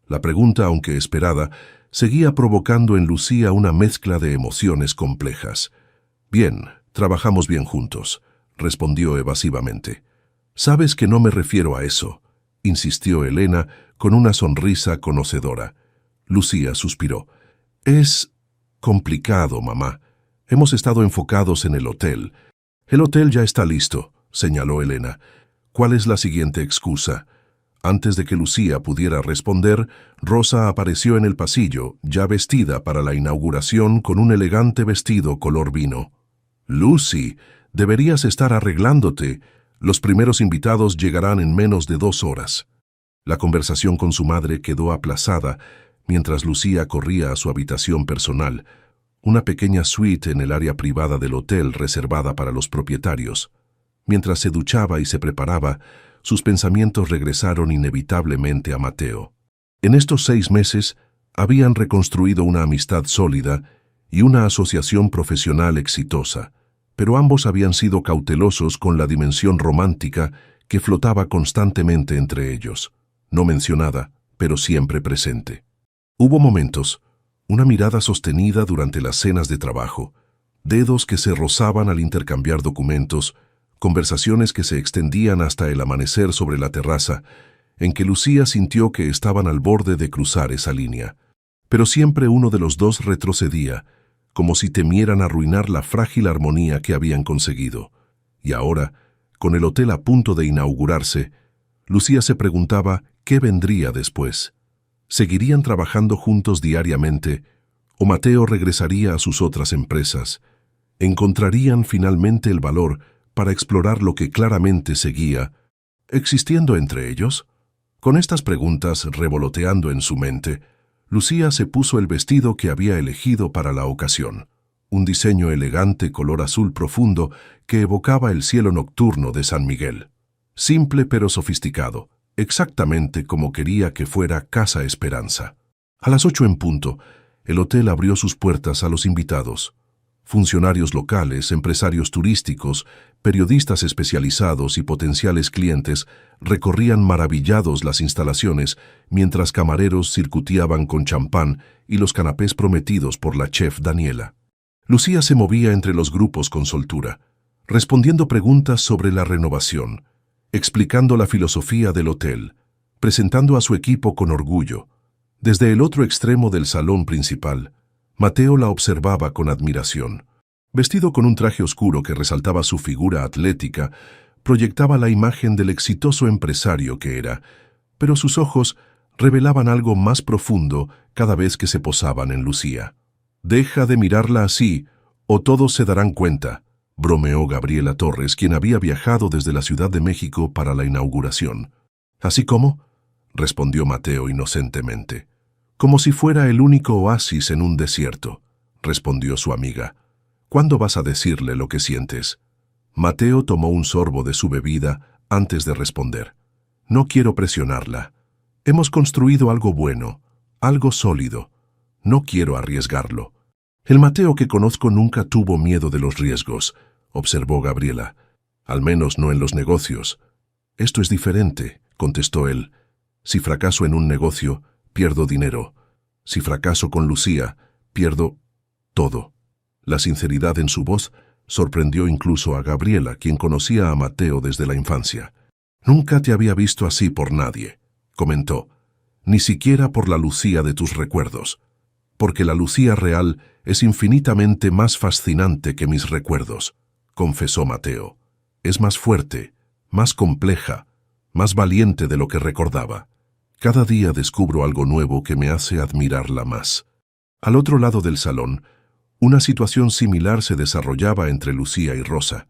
La pregunta, aunque esperada, seguía provocando en Lucía una mezcla de emociones complejas. «Bien, trabajamos bien juntos», respondió evasivamente. «Sabes que no me refiero a eso», insistió Elena con una sonrisa conocedora. Lucía suspiró. «Es complicado, mamá. Hemos estado enfocados en el hotel». «El hotel ya está listo», señaló Elena. «¿Cuál es la siguiente excusa?». Antes de que Lucía pudiera responder, Rosa apareció en el pasillo, ya vestida para la inauguración con un elegante vestido color vino. «Lucy, deberías estar arreglándote. Los primeros invitados llegarán en menos de 2 horas». La conversación con su madre quedó aplazada mientras Lucía corría a su habitación personal, una pequeña suite en el área privada del hotel reservada para los propietarios. Mientras se duchaba y se preparaba, sus pensamientos regresaron inevitablemente a Mateo. En estos 6 meses habían reconstruido una amistad sólida y una asociación profesional exitosa, pero ambos habían sido cautelosos con la dimensión romántica que flotaba constantemente entre ellos, no mencionada, pero siempre presente. Hubo momentos, una mirada sostenida durante las cenas de trabajo, dedos que se rozaban al intercambiar documentos, conversaciones que se extendían hasta el amanecer sobre la terraza, en que Lucía sintió que estaban al borde de cruzar esa línea. Pero siempre uno de los dos retrocedía, como si temieran arruinar la frágil armonía que habían conseguido. Y ahora, con el hotel a punto de inaugurarse, Lucía se preguntaba qué vendría después. ¿Seguirían trabajando juntos diariamente o Mateo regresaría a sus otras empresas? ¿Encontrarían finalmente el valor para explorar lo que claramente seguía existiendo entre ellos? Con estas preguntas revoloteando en su mente, Lucía se puso el vestido que había elegido para la ocasión, un diseño elegante color azul profundo que evocaba el cielo nocturno de San Miguel. Simple pero sofisticado, exactamente como quería que fuera Casa Esperanza. A las 8 en punto, el hotel abrió sus puertas a los invitados. Funcionarios locales, empresarios turísticos, periodistas especializados y potenciales clientes recorrían maravillados las instalaciones mientras camareros circuiteaban con champán y los canapés prometidos por la chef Daniela. Lucía se movía entre los grupos con soltura, respondiendo preguntas sobre la renovación, explicando la filosofía del hotel, presentando a su equipo con orgullo. Desde el otro extremo del salón principal, Mateo la observaba con admiración. Vestido con un traje oscuro que resaltaba su figura atlética, proyectaba la imagen del exitoso empresario que era, pero sus ojos revelaban algo más profundo cada vez que se posaban en Lucía. «Deja de mirarla así, o todos se darán cuenta», bromeó Gabriela Torres, quien había viajado desde la Ciudad de México para la inauguración. «¿Así cómo?», respondió Mateo inocentemente. «Como si fuera el único oasis en un desierto», respondió su amiga. «¿Cuándo vas a decirle lo que sientes?». Mateo tomó un sorbo de su bebida antes de responder. «No quiero presionarla. Hemos construido algo bueno, algo sólido. No quiero arriesgarlo». «El Mateo que conozco nunca tuvo miedo de los riesgos», observó Gabriela. «Al menos no en los negocios». «Esto es diferente», contestó él. «Si fracaso en un negocio, pierdo dinero. Si fracaso con Lucía, pierdo todo». La sinceridad en su voz sorprendió incluso a Gabriela, quien conocía a Mateo desde la infancia. «Nunca te había visto así por nadie», comentó, «ni siquiera por la Lucía de tus recuerdos, porque la Lucía real es infinitamente más fascinante que mis recuerdos», confesó Mateo. «Es más fuerte, más compleja, más valiente de lo que recordaba. Cada día descubro algo nuevo que me hace admirarla más». Al otro lado del salón, una situación similar se desarrollaba entre Lucía y Rosa.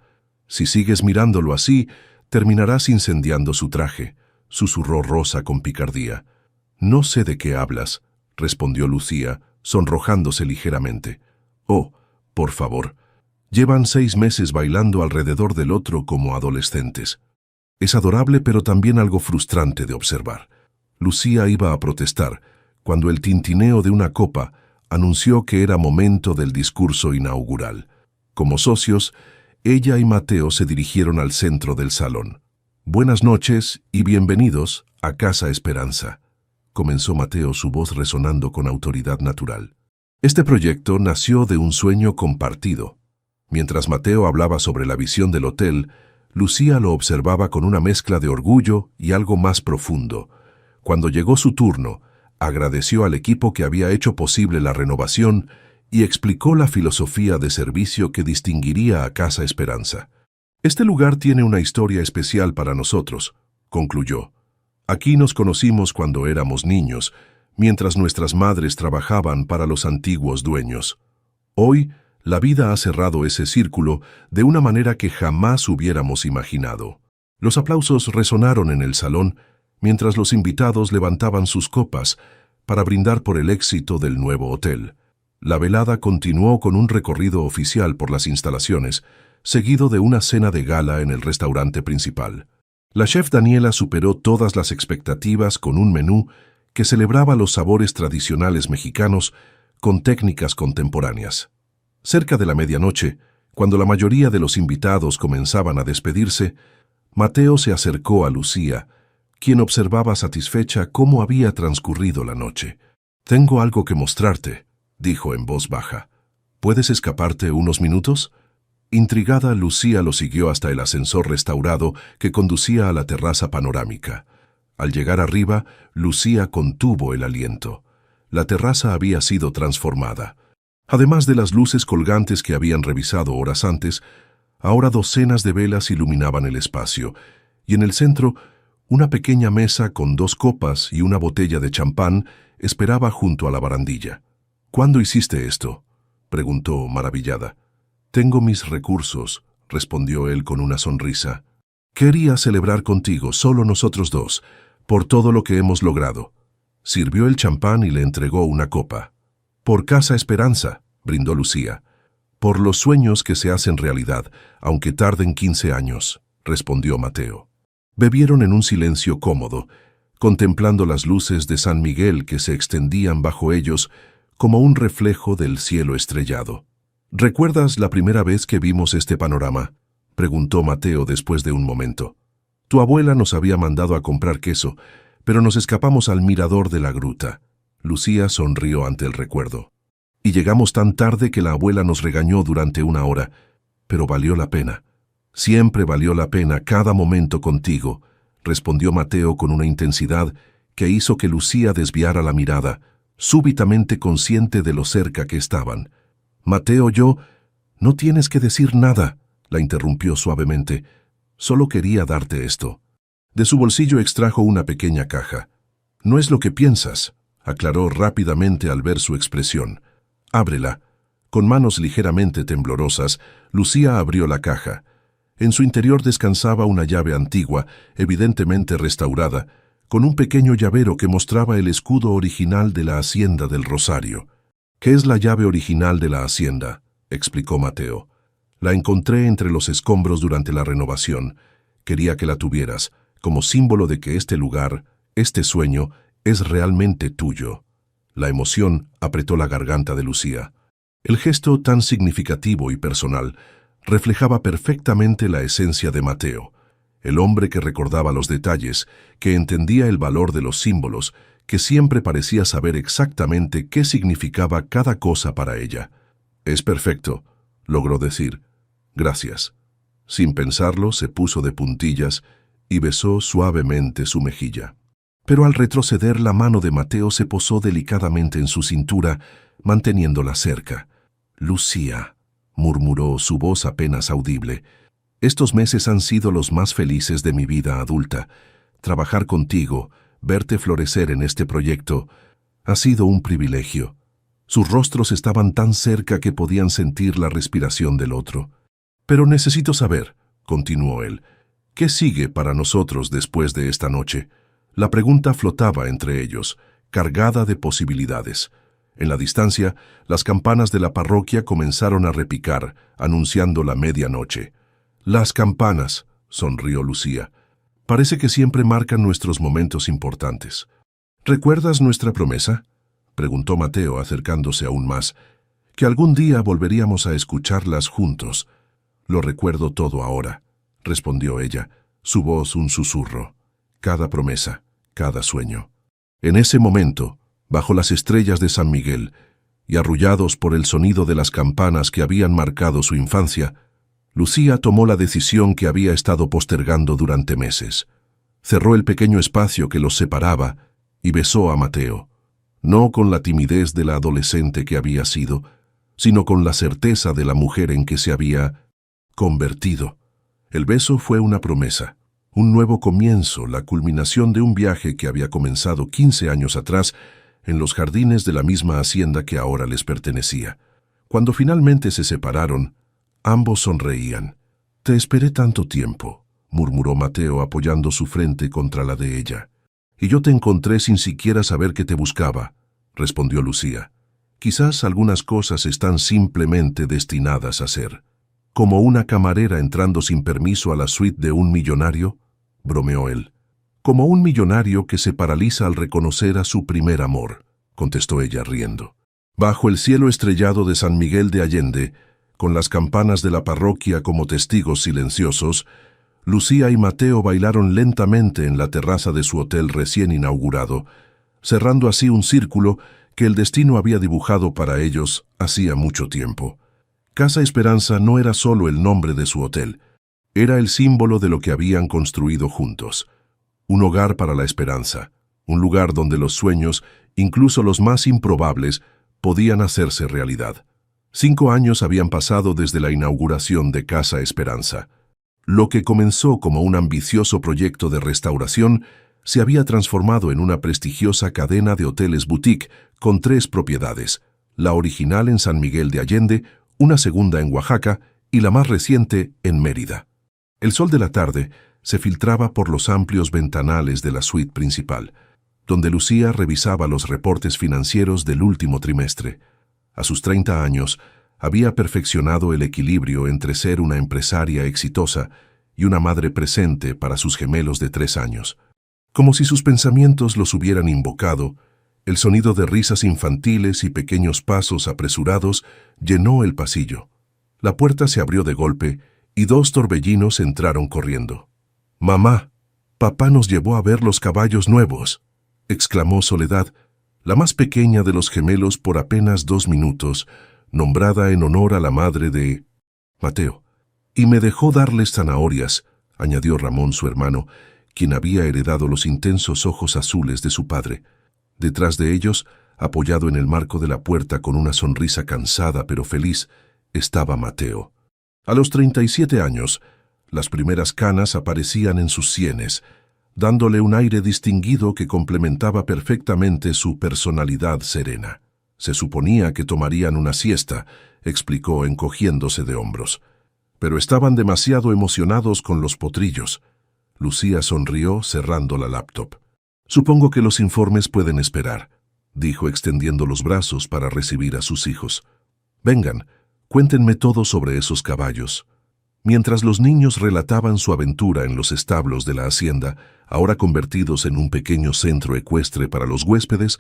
«Si sigues mirándolo así, terminarás incendiando su traje», susurró Rosa con picardía. «No sé de qué hablas», respondió Lucía, sonrojándose ligeramente. «Oh, por favor, llevan 6 meses bailando alrededor del otro como adolescentes. Es adorable pero también algo frustrante de observar». Lucía iba a protestar, cuando el tintineo de una copa anunció que era momento del discurso inaugural. Como socios, ella y Mateo se dirigieron al centro del salón. «Buenas noches y bienvenidos a Casa Esperanza», comenzó Mateo, su voz resonando con autoridad natural. Este proyecto nació de un sueño compartido. Mientras Mateo hablaba sobre la visión del hotel, Lucía lo observaba con una mezcla de orgullo y algo más profundo. Cuando llegó su turno, agradeció al equipo que había hecho posible la renovación y explicó la filosofía de servicio que distinguiría a Casa Esperanza. «Este lugar tiene una historia especial para nosotros», concluyó. «Aquí nos conocimos cuando éramos niños, mientras nuestras madres trabajaban para los antiguos dueños. Hoy, la vida ha cerrado ese círculo de una manera que jamás hubiéramos imaginado». Los aplausos resonaron en el salón mientras los invitados levantaban sus copas para brindar por el éxito del nuevo hotel. La velada continuó con un recorrido oficial por las instalaciones, seguido de una cena de gala en el restaurante principal. La chef Daniela superó todas las expectativas con un menú que celebraba los sabores tradicionales mexicanos con técnicas contemporáneas. Cerca de la medianoche, cuando la mayoría de los invitados comenzaban a despedirse, Mateo se acercó a Lucía, quien observaba satisfecha cómo había transcurrido la noche. «Tengo algo que mostrarte», dijo en voz baja. «¿Puedes escaparte unos minutos?». Intrigada, Lucía lo siguió hasta el ascensor restaurado que conducía a la terraza panorámica. Al llegar arriba, Lucía contuvo el aliento. La terraza había sido transformada. Además de las luces colgantes que habían revisado horas antes, ahora docenas de velas iluminaban el espacio, y en el centro, una pequeña mesa con 2 copas y una botella de champán esperaba junto a la barandilla. «¿Cuándo hiciste esto?», preguntó maravillada. «Tengo mis recursos», respondió él con una sonrisa. «Quería celebrar contigo, solo nosotros dos, por todo lo que hemos logrado». Sirvió el champán y le entregó una copa. «Por Casa Esperanza», brindó Lucía. «Por los sueños que se hacen realidad, aunque tarden 15 años», respondió Mateo. Bebieron en un silencio cómodo, contemplando las luces de San Miguel que se extendían bajo ellos como un reflejo del cielo estrellado. «¿Recuerdas la primera vez que vimos este panorama?», preguntó Mateo después de un momento. «Tu abuela nos había mandado a comprar queso, pero nos escapamos al mirador de la gruta». Lucía sonrió ante el recuerdo. «Y llegamos tan tarde que la abuela nos regañó durante 1 hora, pero valió la pena. Siempre valió la pena cada momento contigo», respondió Mateo con una intensidad que hizo que Lucía desviara la mirada, súbitamente consciente de lo cerca que estaban. «Mateo, no tienes que decir nada», la interrumpió suavemente. «Solo quería darte esto». De su bolsillo extrajo una pequeña caja. «No es lo que piensas», aclaró rápidamente al ver su expresión. «Ábrela». Con manos ligeramente temblorosas, Lucía abrió la caja. En su interior descansaba una llave antigua, evidentemente restaurada, con un pequeño llavero que mostraba el escudo original de la Hacienda del Rosario. «¿Qué es la llave original de la Hacienda?», explicó Mateo. «La encontré entre los escombros durante la renovación. Quería que la tuvieras, como símbolo de que este lugar, este sueño, es realmente tuyo». La emoción apretó la garganta de Lucía. El gesto tan significativo y personal reflejaba perfectamente la esencia de Mateo, el hombre que recordaba los detalles, que entendía el valor de los símbolos, que siempre parecía saber exactamente qué significaba cada cosa para ella. «Es perfecto», logró decir. «Gracias». Sin pensarlo, se puso de puntillas y besó suavemente su mejilla. Pero al retroceder, la mano de Mateo se posó delicadamente en su cintura, manteniéndola cerca. «Lucía», murmuró, su voz apenas audible, «estos meses han sido los más felices de mi vida adulta. Trabajar contigo, verte florecer en este proyecto, ha sido un privilegio». Sus rostros estaban tan cerca que podían sentir la respiración del otro. «Pero necesito saber», continuó él, «¿qué sigue para nosotros después de esta noche?». La pregunta flotaba entre ellos, cargada de posibilidades. En la distancia, las campanas de la parroquia comenzaron a repicar, anunciando la medianoche. «Las campanas», sonrió Lucía. «Parece que siempre marcan nuestros momentos importantes». «¿Recuerdas nuestra promesa?», preguntó Mateo acercándose aún más. «Que algún día volveríamos a escucharlas juntos». «Lo recuerdo todo ahora», respondió ella, su voz un susurro. «Cada promesa, cada sueño». En ese momento, bajo las estrellas de San Miguel, y arrullados por el sonido de las campanas que habían marcado su infancia, Lucía tomó la decisión que había estado postergando durante meses. Cerró el pequeño espacio que los separaba y besó a Mateo, no con la timidez de la adolescente que había sido, sino con la certeza de la mujer en que se había convertido. El beso fue una promesa, un nuevo comienzo, la culminación de un viaje que había comenzado 15 años atrás en los jardines de la misma hacienda que ahora les pertenecía. Cuando finalmente se separaron, ambos sonreían. «Te esperé tanto tiempo», murmuró Mateo apoyando su frente contra la de ella. «Y yo te encontré sin siquiera saber que te buscaba», respondió Lucía. «Quizás algunas cosas están simplemente destinadas a ser. Como una camarera entrando sin permiso a la suite de un millonario», bromeó él. «Como un millonario que se paraliza al reconocer a su primer amor», contestó ella riendo. Bajo el cielo estrellado de San Miguel de Allende, con las campanas de la parroquia como testigos silenciosos, Lucía y Mateo bailaron lentamente en la terraza de su hotel recién inaugurado, cerrando así un círculo que el destino había dibujado para ellos hacía mucho tiempo. Casa Esperanza no era solo el nombre de su hotel, era el símbolo de lo que habían construido juntos. un hogar para la esperanza, un lugar donde los sueños, incluso los más improbables, podían hacerse realidad. 5 años habían pasado desde la inauguración de Casa Esperanza. Lo que comenzó como un ambicioso proyecto de restauración se había transformado en una prestigiosa cadena de hoteles boutique con 3 propiedades, la original en San Miguel de Allende, una segunda en Oaxaca y la más reciente en Mérida. El sol de la tarde se filtraba por los amplios ventanales de la suite principal, donde Lucía revisaba los reportes financieros del último trimestre. A sus 30 años, había perfeccionado el equilibrio entre ser una empresaria exitosa y una madre presente para sus gemelos de 3 años. Como si sus pensamientos los hubieran invocado, el sonido de risas infantiles y pequeños pasos apresurados llenó el pasillo. La puerta se abrió de golpe y 2 torbellinos entraron corriendo. «Mamá, papá nos llevó a ver los caballos nuevos», exclamó Soledad, la más pequeña de los gemelos por apenas 2 minutos, nombrada en honor a la madre de Mateo. «Y me dejó darles zanahorias», añadió Ramón, su hermano, quien había heredado los intensos ojos azules de su padre. Detrás de ellos, apoyado en el marco de la puerta con una sonrisa cansada pero feliz, estaba Mateo. A los 37 años, las primeras canas aparecían en sus sienes, dándole un aire distinguido que complementaba perfectamente su personalidad serena. «Se suponía que tomarían una siesta», explicó encogiéndose de hombros. «Pero estaban demasiado emocionados con los potrillos». Lucía sonrió cerrando la laptop. «Supongo que los informes pueden esperar», dijo extendiendo los brazos para recibir a sus hijos. «Vengan, cuéntenme todo sobre esos caballos». Mientras los niños relataban su aventura en los establos de la hacienda, ahora convertidos en un pequeño centro ecuestre para los huéspedes,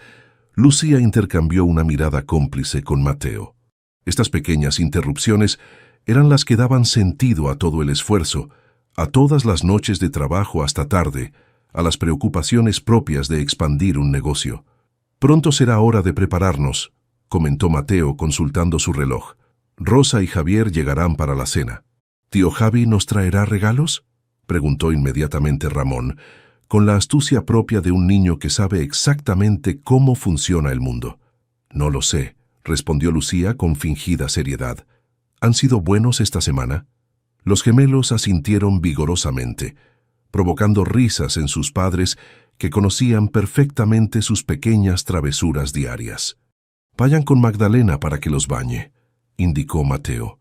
Lucía intercambió una mirada cómplice con Mateo. Estas pequeñas interrupciones eran las que daban sentido a todo el esfuerzo, a todas las noches de trabajo hasta tarde, a las preocupaciones propias de expandir un negocio. «Pronto será hora de prepararnos», comentó Mateo consultando su reloj. «Rosa y Javier llegarán para la cena». «¿Tío Javi nos traerá regalos?», preguntó inmediatamente Ramón, con la astucia propia de un niño que sabe exactamente cómo funciona el mundo. «No lo sé», respondió Lucía con fingida seriedad. «¿Han sido buenos esta semana?». Los gemelos asintieron vigorosamente, provocando risas en sus padres que conocían perfectamente sus pequeñas travesuras diarias. «Vayan con Magdalena para que los bañe», indicó Mateo.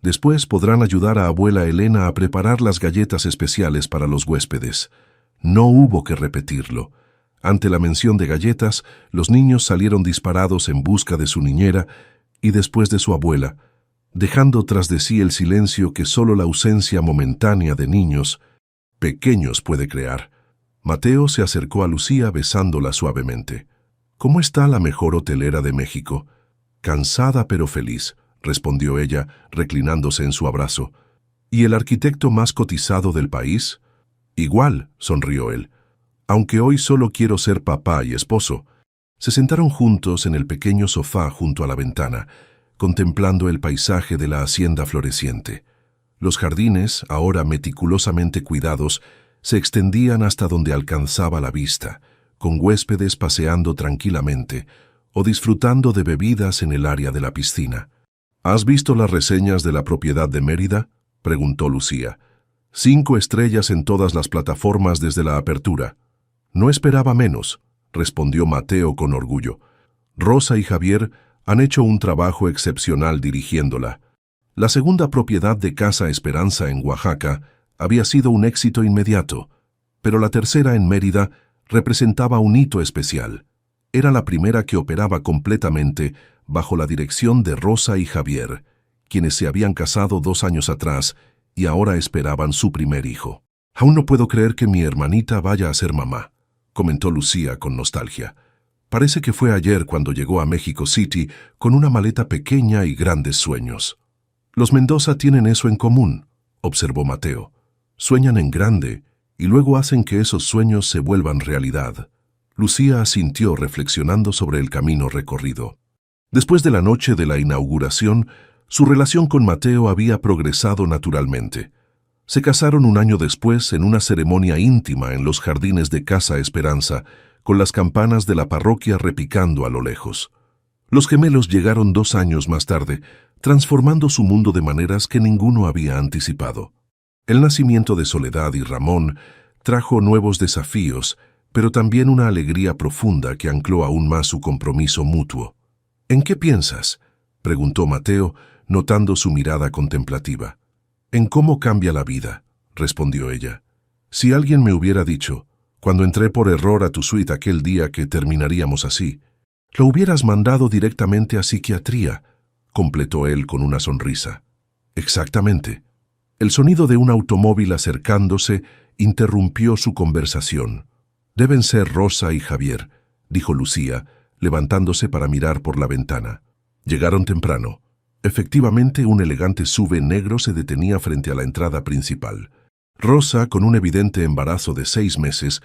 «Después podrán ayudar a abuela Elena a preparar las galletas especiales para los huéspedes». No hubo que repetirlo. Ante la mención de galletas, los niños salieron disparados en busca de su niñera y después de su abuela, dejando tras de sí el silencio que solo la ausencia momentánea de niños pequeños puede crear. Mateo se acercó a Lucía besándola suavemente. «¿Cómo está la mejor hotelera de México?». «Cansada pero feliz», respondió ella, reclinándose en su abrazo. «¿Y el arquitecto más cotizado del país?». «Igual», sonrió él, «aunque hoy solo quiero ser papá y esposo». Se sentaron juntos en el pequeño sofá junto a la ventana, contemplando el paisaje de la hacienda floreciente. Los jardines, ahora meticulosamente cuidados, se extendían hasta donde alcanzaba la vista, con huéspedes paseando tranquilamente o disfrutando de bebidas en el área de la piscina. «¿Has visto las reseñas de la propiedad de Mérida?», preguntó Lucía. 5 estrellas en todas las plataformas desde la apertura. «No esperaba menos», respondió Mateo con orgullo. «Rosa y Javier han hecho un trabajo excepcional dirigiéndola». La segunda propiedad de Casa Esperanza en Oaxaca había sido un éxito inmediato, pero la tercera en Mérida representaba un hito especial. Era la primera que operaba completamente bajo la dirección de Rosa y Javier, quienes se habían casado 2 años atrás y ahora esperaban su primer hijo. «Aún no puedo creer que mi hermanita vaya a ser mamá», comentó Lucía con nostalgia. «Parece que fue ayer cuando llegó a México City con una maleta pequeña y grandes sueños». «Los Mendoza tienen eso en común», observó Mateo. «Sueñan en grande y luego hacen que esos sueños se vuelvan realidad». Lucía asintió reflexionando sobre el camino recorrido. Después de la noche de la inauguración, su relación con Mateo había progresado naturalmente. Se casaron un año después en una ceremonia íntima en los jardines de Casa Esperanza, con las campanas de la parroquia repicando a lo lejos. Los gemelos llegaron 2 años más tarde, transformando su mundo de maneras que ninguno había anticipado. El nacimiento de Soledad y Ramón trajo nuevos desafíos, pero también una alegría profunda que ancló aún más su compromiso mutuo. «¿En qué piensas?», preguntó Mateo, notando su mirada contemplativa. «En cómo cambia la vida», respondió ella. «Si alguien me hubiera dicho, cuando entré por error a tu suite aquel día, que terminaríamos así, lo hubieras mandado directamente a psiquiatría», completó él con una sonrisa. «Exactamente». El sonido de un automóvil acercándose interrumpió su conversación. «Deben ser Rosa y Javier», dijo Lucía, levantándose para mirar por la ventana. Llegaron temprano. Efectivamente, un elegante SUV negro se detenía frente a la entrada principal. Rosa, con un evidente embarazo de 6 meses,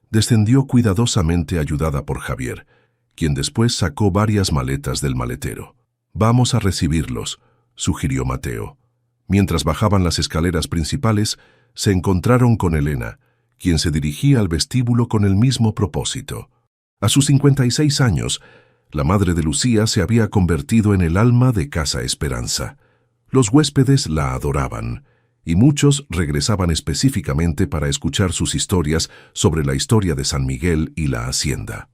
descendió cuidadosamente ayudada por Javier, quien después sacó varias maletas del maletero. «Vamos a recibirlos», sugirió Mateo. Mientras bajaban las escaleras principales, se encontraron con Elena, quien se dirigía al vestíbulo con el mismo propósito. A sus 56 años, la madre de Lucía se había convertido en el alma de Casa Esperanza. Los huéspedes la adoraban, y muchos regresaban específicamente para escuchar sus historias sobre la historia de San Miguel y la hacienda.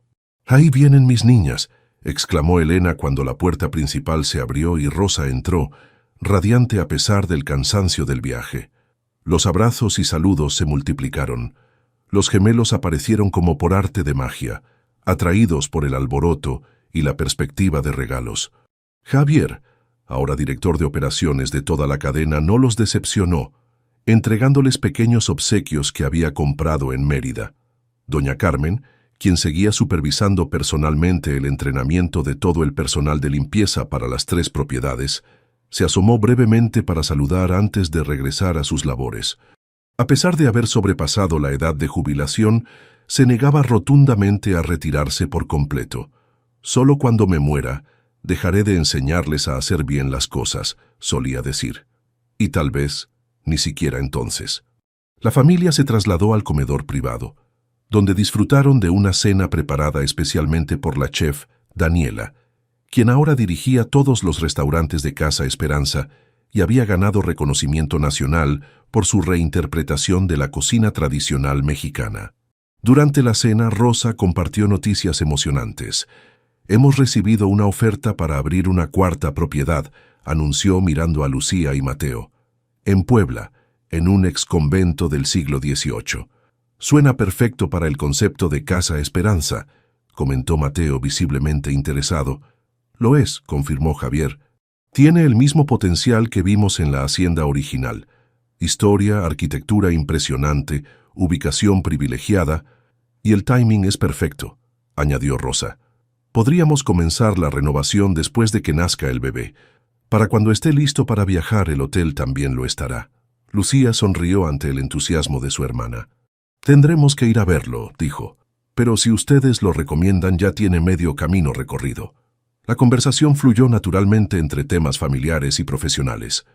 «Ahí vienen mis niñas», exclamó Elena cuando la puerta principal se abrió y Rosa entró, radiante a pesar del cansancio del viaje. Los abrazos y saludos se multiplicaron. Los gemelos aparecieron como por arte de magia, atraídos por el alboroto y la perspectiva de regalos. Javier, ahora director de operaciones de toda la cadena, no los decepcionó, entregándoles pequeños obsequios que había comprado en Mérida. Doña Carmen, quien seguía supervisando personalmente el entrenamiento de todo el personal de limpieza para las 3 propiedades, se asomó brevemente para saludar antes de regresar a sus labores. A pesar de haber sobrepasado la edad de jubilación, se negaba rotundamente a retirarse por completo. «Solo cuando me muera, dejaré de enseñarles a hacer bien las cosas», solía decir. Y tal vez, ni siquiera entonces. La familia se trasladó al comedor privado, donde disfrutaron de una cena preparada especialmente por la chef Daniela, quien ahora dirigía todos los restaurantes de Casa Esperanza y había ganado reconocimiento nacional por su reinterpretación de la cocina tradicional mexicana. Durante la cena, Rosa compartió noticias emocionantes. «Hemos recibido una oferta para abrir una 4ª propiedad», anunció mirando a Lucía y Mateo. «En Puebla, en un exconvento del siglo XVIII. Suena perfecto para el concepto de Casa Esperanza», comentó Mateo visiblemente interesado. «Lo es», confirmó Javier. «Tiene el mismo potencial que vimos en la hacienda original. Historia, arquitectura impresionante, ubicación privilegiada, y el timing es perfecto», añadió Rosa. «Podríamos comenzar la renovación después de que nazca el bebé. Para cuando esté listo para viajar, el hotel también lo estará». Lucía sonrió ante el entusiasmo de su hermana. «Tendremos que ir a verlo», dijo. «Pero si ustedes lo recomiendan, ya tiene medio camino recorrido». La conversación fluyó naturalmente entre temas familiares y profesionales.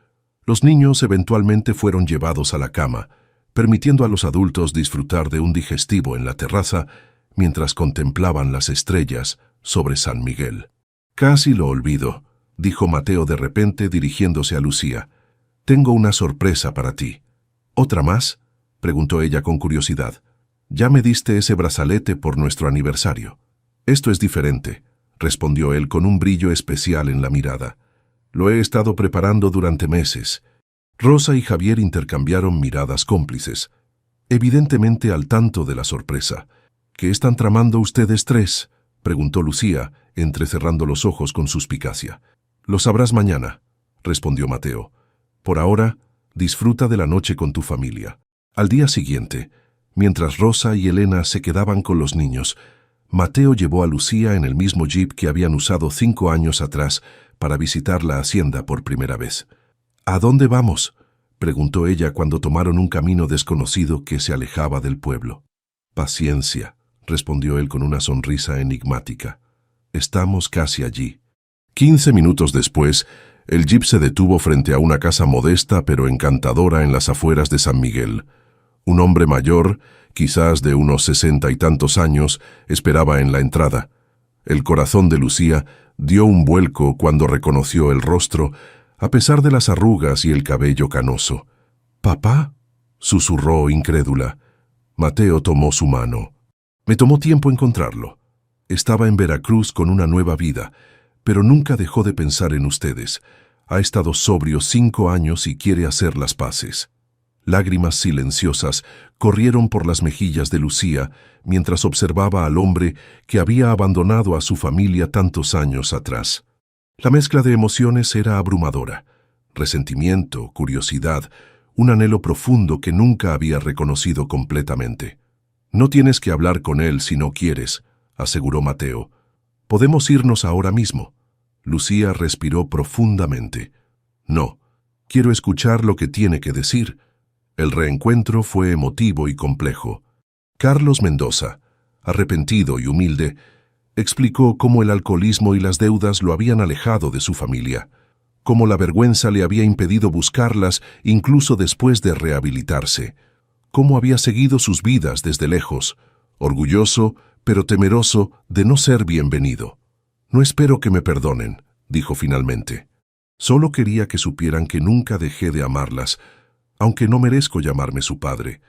Los niños eventualmente fueron llevados a la cama, permitiendo a los adultos disfrutar de un digestivo en la terraza mientras contemplaban las estrellas sobre San Miguel. «Casi lo olvido», dijo Mateo de repente dirigiéndose a Lucía. «Tengo una sorpresa para ti». «¿Otra más?», preguntó ella con curiosidad. «Ya me diste ese brazalete por nuestro aniversario». «Esto es diferente», respondió él con un brillo especial en la mirada. «Lo he estado preparando durante meses». Rosa y Javier intercambiaron miradas cómplices, evidentemente al tanto de la sorpresa. «¿Qué están tramando ustedes 3?», preguntó Lucía, entrecerrando los ojos con suspicacia. «Lo sabrás mañana», respondió Mateo. «Por ahora, disfruta de la noche con tu familia». Al día siguiente, mientras Rosa y Elena se quedaban con los niños, Mateo llevó a Lucía en el mismo jeep que habían usado 5 años atrás para visitar la hacienda por primera vez. «¿A dónde vamos?», preguntó ella cuando tomaron un camino desconocido que se alejaba del pueblo. «Paciencia», respondió él con una sonrisa enigmática. «Estamos casi allí». 15 minutos después, El jeep se detuvo frente a una casa modesta pero encantadora en las afueras de San Miguel. Un hombre mayor, quizás de unos 60 y tantos años, esperaba en la entrada. El corazón de Lucía dio un vuelco cuando reconoció el rostro, a pesar de las arrugas y el cabello canoso. «¿Papá?», susurró incrédula. Mateo tomó su mano. «Me tomó tiempo encontrarlo. Estaba en Veracruz con una nueva vida, pero nunca dejó de pensar en ustedes. Ha estado sobrio 5 años y quiere hacer las paces». Lágrimas silenciosas corrieron por las mejillas de Lucía mientras observaba al hombre que había abandonado a su familia tantos años atrás. La mezcla de emociones era abrumadora. Resentimiento, curiosidad, un anhelo profundo que nunca había reconocido completamente. «No tienes que hablar con él si no quieres», aseguró Mateo. «Podemos irnos ahora mismo». Lucía respiró profundamente. «No, quiero escuchar lo que tiene que decir». El reencuentro fue emotivo y complejo. Carlos Mendoza, arrepentido y humilde, explicó cómo el alcoholismo y las deudas lo habían alejado de su familia, cómo la vergüenza le había impedido buscarlas incluso después de rehabilitarse, cómo había seguido sus vidas desde lejos, orgulloso pero temeroso de no ser bienvenido. «No espero que me perdonen», dijo finalmente. «Solo quería que supieran que nunca dejé de amarlas, aunque no merezco llamarme su padre».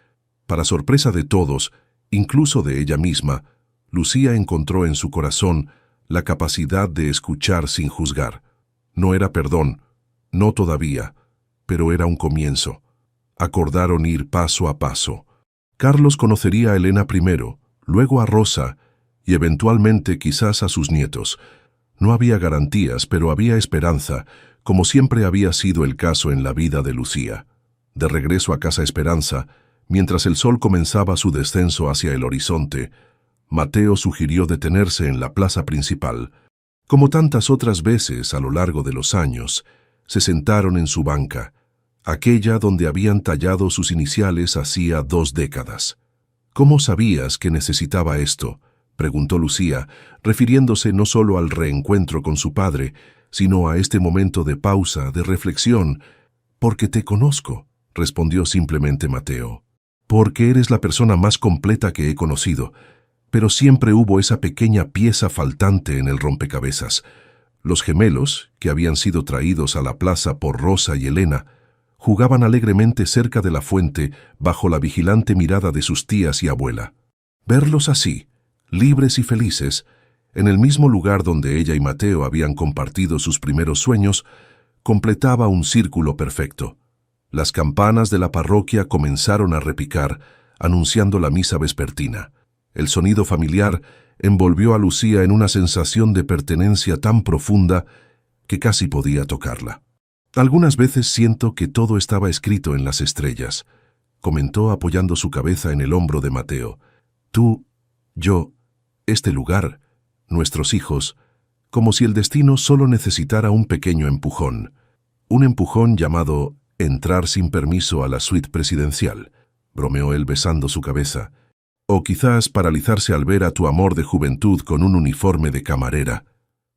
Para sorpresa de todos, incluso de ella misma, Lucía encontró en su corazón la capacidad de escuchar sin juzgar. No era perdón, no todavía, pero era un comienzo. Acordaron ir paso a paso. Carlos conocería a Elena primero, luego a Rosa y eventualmente quizás a sus nietos. No había garantías, pero había esperanza, como siempre había sido el caso en la vida de Lucía. De regreso a Casa Esperanza, mientras el sol comenzaba su descenso hacia el horizonte, Mateo sugirió detenerse en la plaza principal. Como tantas otras veces a lo largo de los años, se sentaron en su banca, aquella donde habían tallado sus iniciales hacía 2 décadas. «¿Cómo sabías que necesitaba esto?», preguntó Lucía, refiriéndose no solo al reencuentro con su padre, sino a este momento de pausa, de reflexión. «Porque te conozco», respondió simplemente Mateo. «Porque eres la persona más completa que he conocido». Pero siempre hubo esa pequeña pieza faltante en el rompecabezas. Los gemelos, que habían sido traídos a la plaza por Rosa y Elena, jugaban alegremente cerca de la fuente bajo la vigilante mirada de sus tías y abuela. Verlos así, libres y felices, en el mismo lugar donde ella y Mateo habían compartido sus primeros sueños, completaba un círculo perfecto. Las campanas de la parroquia comenzaron a repicar, anunciando la misa vespertina. El sonido familiar envolvió a Lucía en una sensación de pertenencia tan profunda que casi podía tocarla. «Algunas veces siento que todo estaba escrito en las estrellas», comentó apoyando su cabeza en el hombro de Mateo. «Tú, yo, este lugar, nuestros hijos, como si el destino solo necesitara un pequeño empujón. Un empujón llamado entrar sin permiso a la suite presidencial», bromeó él besando su cabeza. «O quizás paralizarse al ver a tu amor de juventud con un uniforme de camarera»,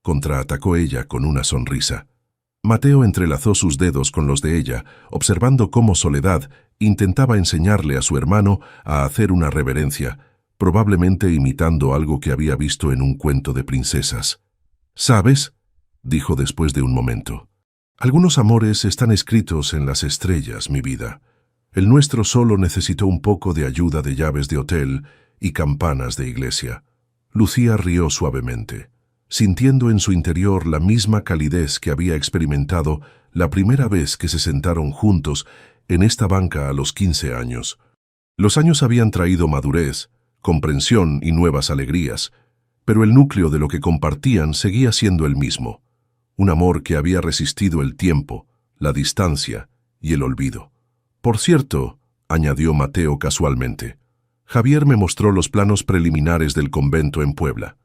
contraatacó ella con una sonrisa. Mateo entrelazó sus dedos con los de ella, observando cómo Soledad intentaba enseñarle a su hermano a hacer una reverencia, probablemente imitando algo que había visto en un cuento de princesas. «¿Sabes?», dijo después de un momento. «Algunos amores están escritos en las estrellas, mi vida. El nuestro solo necesitó un poco de ayuda de llaves de hotel y campanas de iglesia». Lucía rió suavemente, sintiendo en su interior la misma calidez que había experimentado la primera vez que se sentaron juntos en esta banca a los 15 años. Los años habían traído madurez, comprensión y nuevas alegrías, pero el núcleo de lo que compartían seguía siendo el mismo, un amor que había resistido el tiempo, la distancia y el olvido. «Por cierto», añadió Mateo casualmente, «Javier me mostró los planos preliminares del convento en Puebla.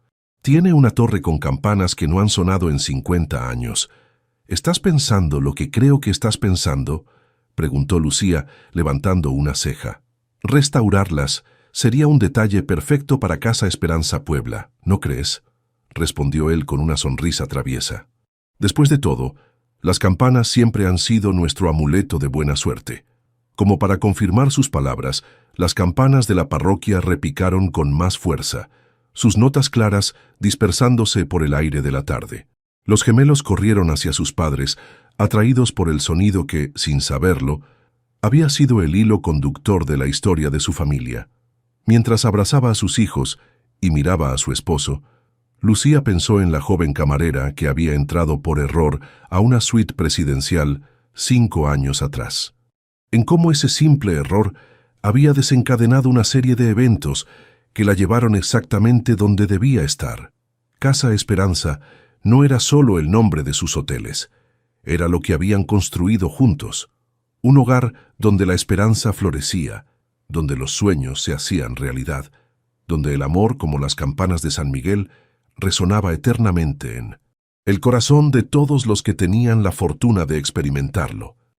Tiene una torre con campanas que no han sonado en 50 años. ¿Estás pensando lo que creo que estás pensando?», preguntó Lucía, levantando una ceja. «Restaurarlas sería un detalle perfecto para Casa Esperanza Puebla, ¿no crees?», respondió él con una sonrisa traviesa. Después de todo, Las campanas siempre han sido nuestro amuleto de buena suerte. Como para confirmar sus palabras, las campanas de la parroquia repicaron con más fuerza, sus notas claras dispersándose por el aire de la tarde. Los gemelos corrieron hacia sus padres, atraídos por el sonido que, sin saberlo, había sido el hilo conductor de la historia de su familia. Mientras abrazaba a sus hijos y miraba a su esposo, Lucía pensó en la joven camarera que había entrado por error a una suite presidencial 5 años atrás. En cómo ese simple error había desencadenado una serie de eventos que la llevaron exactamente donde debía estar. Casa Esperanza no era solo el nombre de sus hoteles, era lo que habían construido juntos, un hogar donde la esperanza florecía, donde los sueños se hacían realidad, donde el amor, como las campanas de San Miguel, resonaba eternamente en el corazón de todos los que tenían la fortuna de experimentarlo.